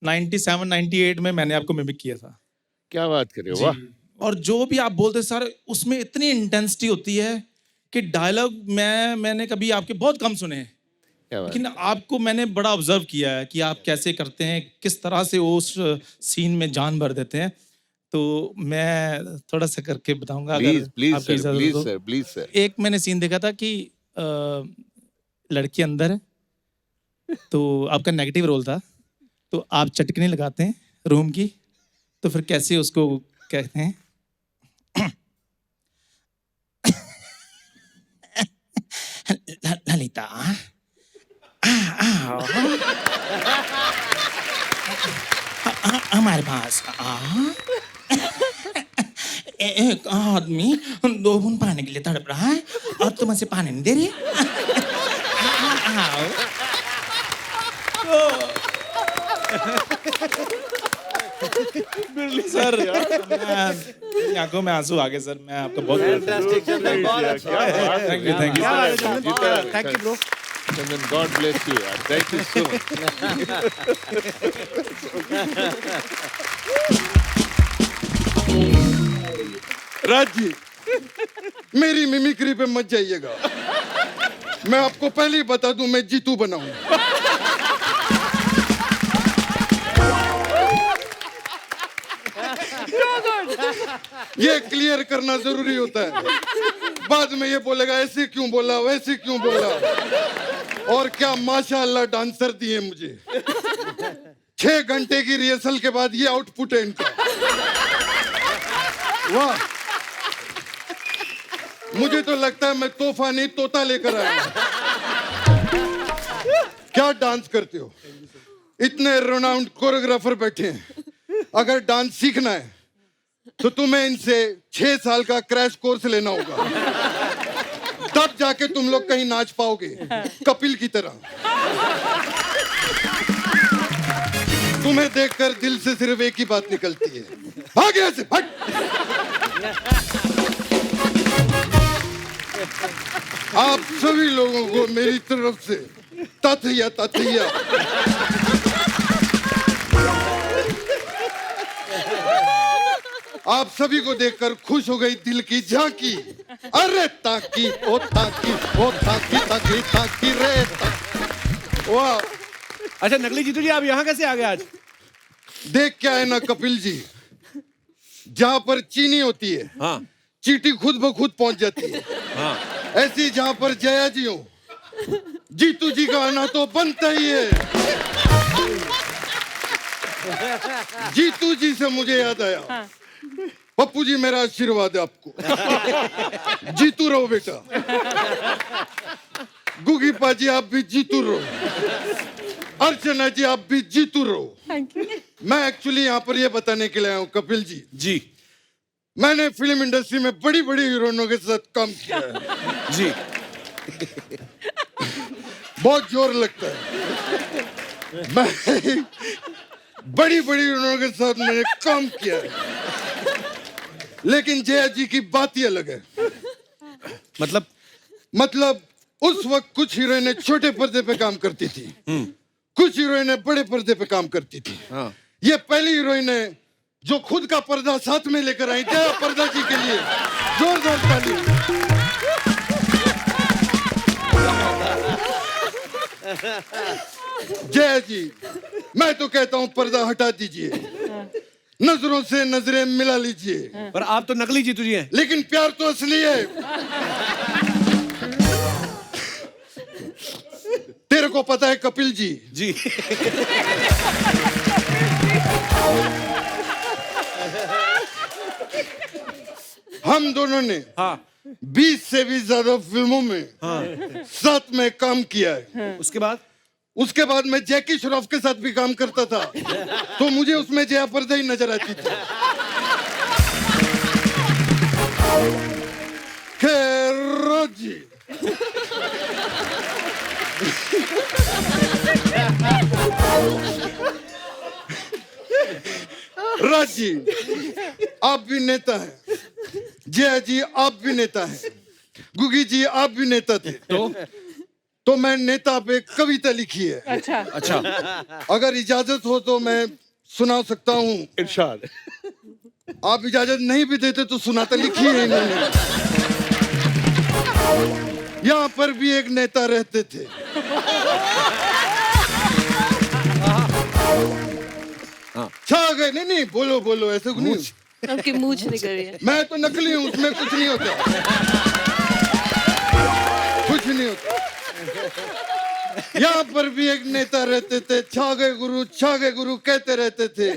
97-98 में मैंने आपको मिमिक किया था। क्या बात कर रहे हो? वाह। और जो भी आप बोलते सर, उसमें इतनी इंटेंसिटी होती है कि डायलॉग मैंने कभी आपके बहुत कम सुने हैं, लेकिन आपको मैंने बड़ा ऑब्जर्व किया है कि आप कैसे करते हैं, किस तरह से उस सीन में जान भर देते हैं। तो मैं थोड़ा सा करके बताऊंगा। Please sir. एक मैंने सीन देखा था कि लड़की अंदर है, तो आपका नेगेटिव रोल था, तो आप चटकनी लगाते हैं रूम की, तो फिर कैसे उसको कहते हैं ललिता, हमारे पास एक आदमी 2 बूंद पानी के लिए तड़प रहा है और तुम उसे पानी नहीं दे रही। सर आंखों में आंसू आ गए सर। मैं आपका बहुत thank you bro. God bless you. Thank you so much. Raj ji, मेरी मिमिक्री पे मत जाइएगा। मैं आपको पहले ही बता दूं, मैं जीतू बनाऊं। ये क्लियर करना जरूरी होता है। बाद में ये बोलेगा ऐसे क्यों बोला, वैसे क्यों बोला। और क्या माशाअल्लाह डांसर दिए मुझे। 6 घंटे की रिहर्सल के बाद ये आउटपुट है इनका। वाह, मुझे तो लगता है मैं तोहफा नहीं तोता लेकर आया। क्या डांस करते हो, इतने रोनाउंड कोरियोग्राफर बैठे हैं। अगर डांस सीखना है तो तुम्हें इनसे 6 साल का क्रैश कोर्स लेना होगा, तब जाके तुम लोग कहीं नाच पाओगे कपिल की तरह। तुम्हें देखकर दिल से सिर्फ एक ही बात निकलती है, भाग यहाँ से, भाग। आप सभी लोगों को मेरी तरफ से तथैया तथैया। आप सभी को देखकर खुश हो गई दिल की झांकी। अरे ताकी ओ ताकी ओ ताकी ताकी ताकी रे। वाह। अच्छा नकली जीतू जी, आप यहाँ कैसे आ गए आज? देख क्या है ना कपिल जी, जहाँ पर चीनी होती है, हाँ, चींटी खुद ब खुद पहुंच जाती है। हाँ, ऐसी जहाँ पर जया जी हो, जीतू जी का आना तो बनता ही है। जीतू जी से मुझे याद आया, पप्पू जी मेरा आशीर्वाद है आपको। जीतू रहो बेटा। गुगी पाजी आप भी जीतू रहो। अर्चना जी आप भी जीतू रहो। मैं एक्चुअली यहाँ पर ये बताने के लिए आया हूँ कपिल जी। जी, मैंने फिल्म इंडस्ट्री में बड़ी बड़ी हीरोइनों के साथ काम किया है जी। बहुत जोर लगता है। मैं बड़ी बड़ी हीरोइनों के साथ मैंने काम किया है, लेकिन जया जी की बात ही अलग है। मतलब उस वक्त कुछ हीरोइनें छोटे पर्दे पे काम करती थी, कुछ हीरोइनें बड़े पर्दे पे काम करती थी। हाँ। ये पहली हीरोइन है जो खुद का पर्दा साथ में लेकर आई। जया पर्दा जी के लिए जोरदार ताली। जया जी, मैं तो कहता हूँ पर्दा हटा दीजिए, नजरों से नजरें मिला लीजिए। पर आप तो नकली जीतू जी हैं। लेकिन प्यार तो असली है। तेरे को पता है कपिल जी? जी। हम दोनों ने 20 से भी ज्यादा फिल्मों में साथ में काम किया है। उसके बाद मैं जैकी श्रॉफ के साथ भी काम करता था, तो मुझे उसमें जया पर्दा ही नजर आती थी। खैर जी, राज जी आप भी नेता हैं, जया जी आप भी नेता हैं, गुगी जी आप भी नेता थे। तो मैं नेता पे कविता लिखी है। अच्छा। अगर इजाजत हो तो मैं सुना सकता हूँ। इरशाद। आप इजाजत नहीं भी देते तो सुनाता लिखी है इन्होंने। यहाँ पर भी एक नेता रहते थे। छा गए। नहीं बोलो बोलो, ऐसे नहीं। आपकी मूंछ निकल रही है। मैं तो नकली हूँ, उसमें कुछ नहीं होता, कुछ नहीं होता। यहाँ पर भी एक नेता रहते थे, छा गए गुरु कहते रहते थे।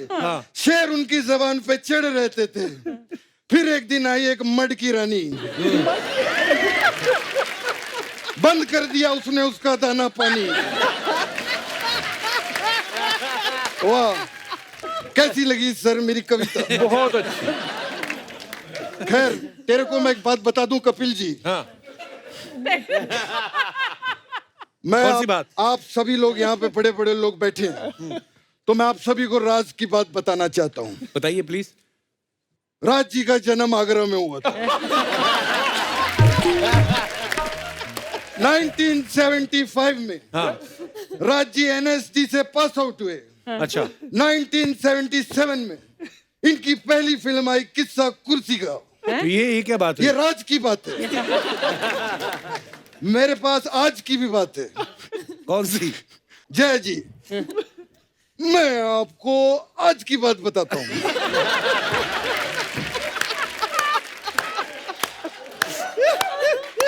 शेर उनकी जबान पे चढ़ रहते थे। फिर एक दिन आई एक मड की रानी, बंद कर दिया उसने उसका दाना पानी। वाह, कैसी लगी सर मेरी कविता? बहुत अच्छी। खैर तेरे को मैं एक बात बता दूं कपिल जी। मैं आप सभी लोग यहाँ पे बड़े बड़े लोग बैठे हैं, तो मैं आप सभी को राज की बात बताना चाहता हूँ। बताइए प्लीज। राज जी का जन्म आगरा में हुआ था। 1975 में राज जी NSD से पास आउट हुए। अच्छा। 1977 में इनकी पहली फिल्म आई किस्सा कुर्सी का। तो ये क्या बात है? ये राज की बात है। मेरे पास आज की भी बात है। कौन सी? जय जी, मैं आपको आज की बात बताता हूँ।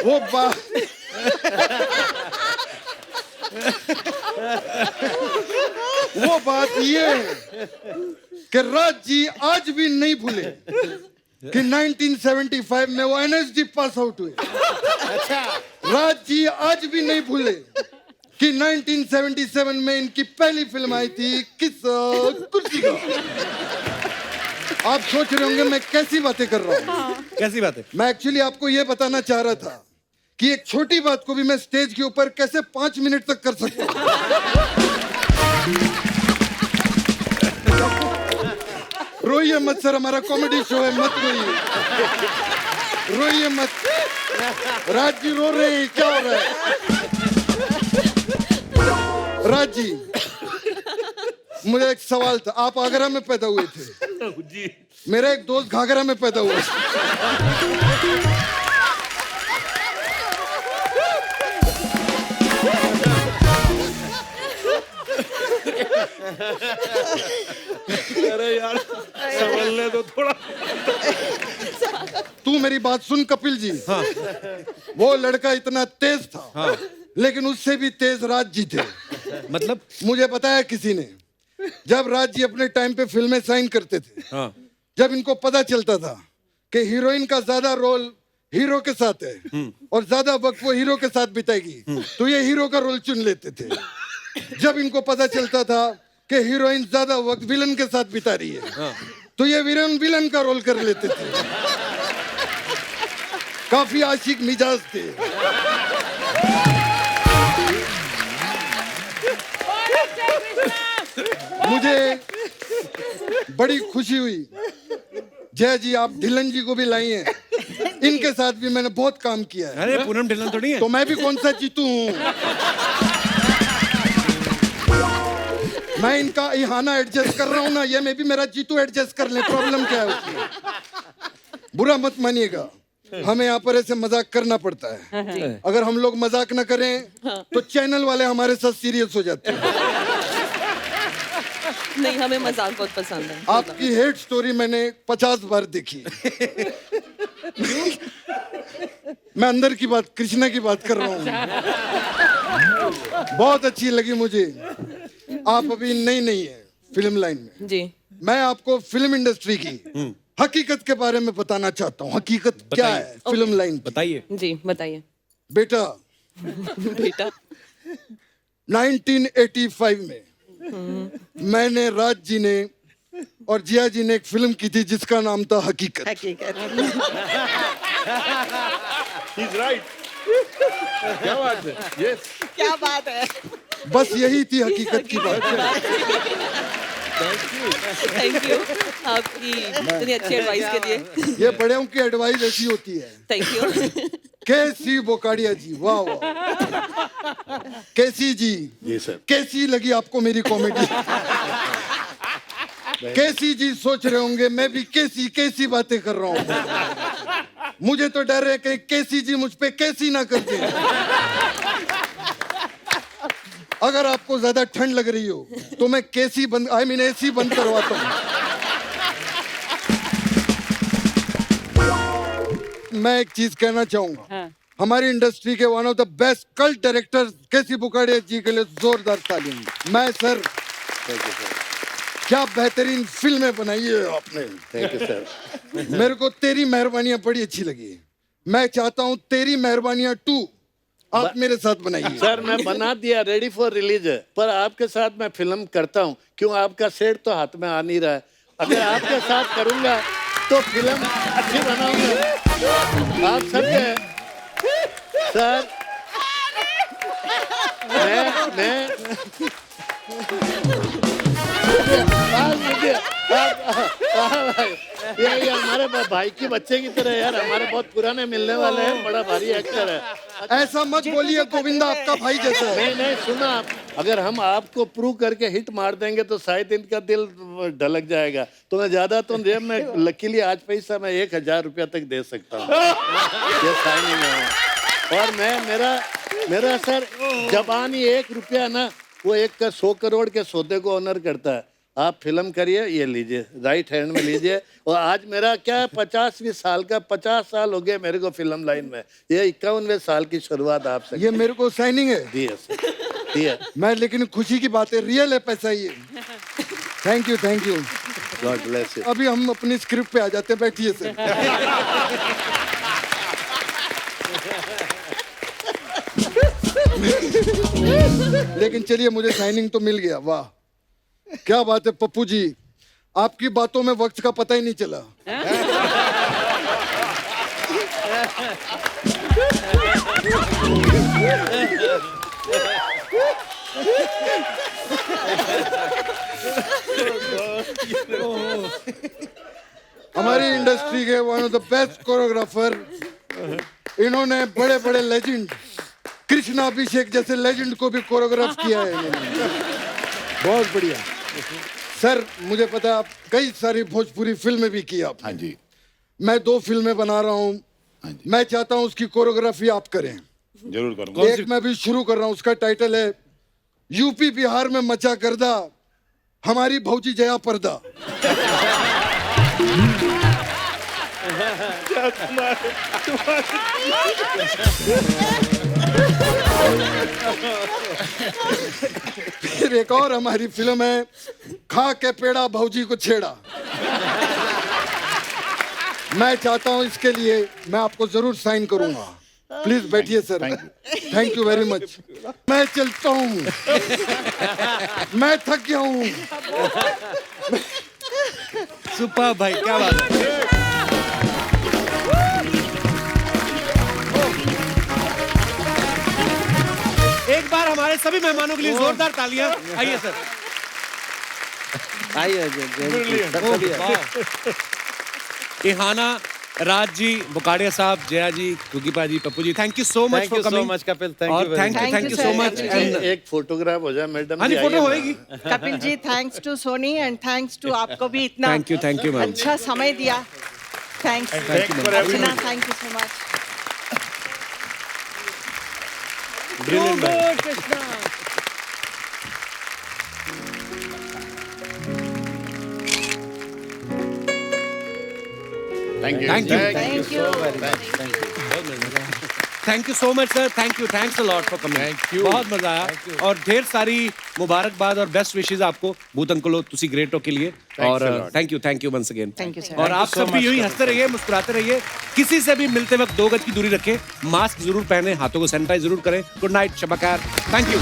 वो बात ये है कि राज जी आज भी नहीं भूले कि 1975 में वो एनएसडी पास आउट हुए। अच्छा। राज जी आज भी नहीं भूले कि 1977 में इनकी पहली फिल्म आई थी किस कुर्सी का। आप सोच रहे होंगे मैं कैसी बातें कर रहा हूँ। कैसी बात है? मैं एक्चुअली आपको ये बताना चाह रहा था कि एक छोटी बात को भी मैं स्टेज के ऊपर कैसे 5 मिनट तक कर सकता हूँ। रोइए मत सर, हमारा कॉमेडी शो है, मत रोइए, रोइए मत। राज जी रो रहे हैं, क्या हो रहा है? राज जी, मुझे एक सवाल था। आप आगरा में पैदा हुए थे जी। मेरा एक दोस्त घाघरा में पैदा हुआ। अरे यार संभलने दो थोड़ा। तू मेरी बात सुन कपिल जी। हाँ। वो लड़का इतना तेज था। हाँ। लेकिन उससे भी तेज राज जी थे। मतलब मुझे बताया किसी ने, जब राज जी अपने टाइम पे फिल्में साइन करते थे, हाँ। जब इनको पता चलता था कि हीरोइन का ज्यादा रोल हीरो के साथ है और ज्यादा वक्त वो हीरो के साथ बिताएगी, तो ये हीरो का रोल चुन लेते थे। जब इनको पता चलता था कि हीरोइन ज्यादा वक्त विलन के साथ बिता रही है, हाँ। तो ये विलन का रोल कर लेते थे। काफी आशिक मिजाज थे। मुझे बड़ी खुशी हुई जय जी आप ढिल्लन जी को भी लाई हैं। इनके साथ भी मैंने बहुत काम किया है। अरे पूनम ढिल्लन थोड़ी है। तो मैं भी कौन सा जीतू हूँ। मैं इनका इहाना एडजस्ट कर रहा हूँ ना, ये मैं भी मेरा जीतू एडजस्ट कर ले। प्रॉब्लम क्या है उसमें? बुरा मत मानिएगा, हमें यहाँ पर ऐसे मजाक करना पड़ता है। अगर हम लोग मजाक ना करें तो चैनल वाले हमारे साथ सीरियस हो जाते हैं। नहीं, हमें मजाक बहुत पसंद है। आपकी हेट स्टोरी मैंने 50 बार देखी। मैं अंदर की बात, कृष्णा की बात कर रहा हूँ। बहुत अच्छी लगी मुझे। आप अभी नई है फिल्म लाइन में जी। मैं आपको फिल्म इंडस्ट्री की हकीकत के बारे में बताना चाहता हूँ। हकीकत क्या है फिल्म लाइन? बताइए जी, बताइए बेटा। बेटा 1985 में मैंने, राज जी ने और जिया जी ने एक फिल्म की थी जिसका नाम था हकीकत। He's right. क्या बात है? Yes. क्या बात है? बस यही थी हकीकत की बात। थैंक यू आपकी इतनी अच्छी एडवाइस के लिए। ये बड़ों की एडवाइस ऐसी होती है। Thank you. कैसी बोकाड़िया जी, वाह वाह। कैसी जी? जी सर। कैसी लगी आपको मेरी कॉमेडी? कैसी जी सोच रहे होंगे मैं भी कैसी बातें कर रहा हूँ। मुझे तो डर है कि कैसी जी मुझ पे कैसी ना कर दे। अगर आपको ज्यादा ठंड लग रही हो तो मैं कैसी बंद, आई मीन एसी बंद करवाता हूँ। मैं एक चीज कहना चाहूंगा। हाँ। हमारी इंडस्ट्री के one of the best cult director कैसी बुकाड़िया जी के लिए जोरदार तालीम। मैं सर क्या बेहतरीन फिल्में बनाई है आपने। Thank you sir. मेरे को तेरी मेहरबानियां बड़ी अच्छी लगी। मैं चाहता हूँ तेरी मेहरबानियां 2 आप मेरे साथ बनाइए। सर मैं बना दिया, रेडी फॉर रिलीज है, पर आपके साथ मैं फिल्म करता हूँ क्यों? आपका सेट तो हाथ में आ नहीं रहा है। अगर आपके साथ करूंगा तो फिल्म अच्छी बनाऊंगा। आप सबके सर मैं ये हमारे भाई के बच्चे की तरह यार, हमारे बहुत पुराने मिलने वाले हैं। बड़ा भारी एक्टर है। ऐसा मत बोलिए गोविंदा, आपका भाई जैसा है। नहीं सुना, अगर हम आपको प्रूव करके हिट मार देंगे तो शायद इनका दिल ढलक जाएगा। तो मैं ज्यादा तो जेब में लकीली आज पैसा मैं 1000 रुपया तक दे सकता हूँ। ये साइनिंग है। और मैं मेरा सर जबान ही 1 रुपया ना, वो 1 का 100 करोड़ के सौदे को ऑनर करता है। आप फिल्म करिए, ये लीजिए राइट हैंड में लीजिए। और आज मेरा क्या 50वीं साल का, 50 साल हो गए मेरे को फिल्म लाइन में, ये 51वें साल की शुरुआत आपसे। ये मेरे को साइनिंग है दिए सर, दिए। मैं, लेकिन खुशी की बात है, रियल है पैसा ये। Thank you, thank you, God bless you. अभी हम अपनी स्क्रिप्ट पे आ जाते हैं, बैठिए सर। लेकिन चलिए, मुझे साइनिंग तो मिल गया, वाह क्या बात है पप्पू जी, आपकी बातों में वक्त का पता ही नहीं चला। हमारी इंडस्ट्री के one of the best choreographer, इन्होंने बड़े बड़े लेजेंड, कृष्णा अभिषेक जैसे लेजेंड को भी कोरियोग्राफ किया है इन्होंने। बहुत बढ़िया सर। मुझे पता है आप कई सारी भोजपुरी फिल्में भी की आप। हाँ जी। मैं 2 फिल्में बना रहा हूँ, मैं चाहता हूँ उसकी कोरियोग्राफी आप करें। जरूर करूँगा। एक मैं भी शुरू कर रहा हूँ, उसका टाइटल है यूपी बिहार में मचा गर्दा, हमारी भौजी जया पर्दा। फिर एक और हमारी फिल्म है खा के पेड़ा भौजी को छेड़ा। मैं चाहता हूं इसके लिए मैं आपको जरूर साइन करूंगा। प्लीज बैठिए sir. Thank you very much. मैं चलता हूं, मैं थक गया हूं। सुपर भाई, क्या बात है। एक बार हमारे सभी मेहमानों के लिए जोरदार तालियां। आइए सर। इहाना, राज जी, बुकाड़िया साहब, जया जी, कुकीपा जी, Pappu ji, thank you so much for coming. Kapil, और थैंक यू सो मच। एक फोटोग्राफ हो जाए मैडम। हाँ जी, फोटो होएगी। Kapil ji, thanks to Sony and thanks to आपको भी इतना थैंक यू मैम। अच्छा समय दिया। Thanks Archana, thank you so much. Brilliant भाई। Krishna. Thank you. Thank you. Thank you. Thank you so much sir. Thank you, thanks a lot for coming. Thank you. बहुत मजा आया और ढेर सारी मुबारकबाद और बेस्ट विशेस आपको भूत अंकलो तुसी ग्रेट हो के लिए। और thank you once again. Thank you, sir. और आप सब भी यूं ही हंसते रहिए, मुस्कुराते रहिए। किसी से भी मिलते वक्त 2 गज की दूरी रखें, मास्क जरूर पहने, हाथों को सैनिटाइज जरूर करें। गुड नाइट, शब खैर। Thank you.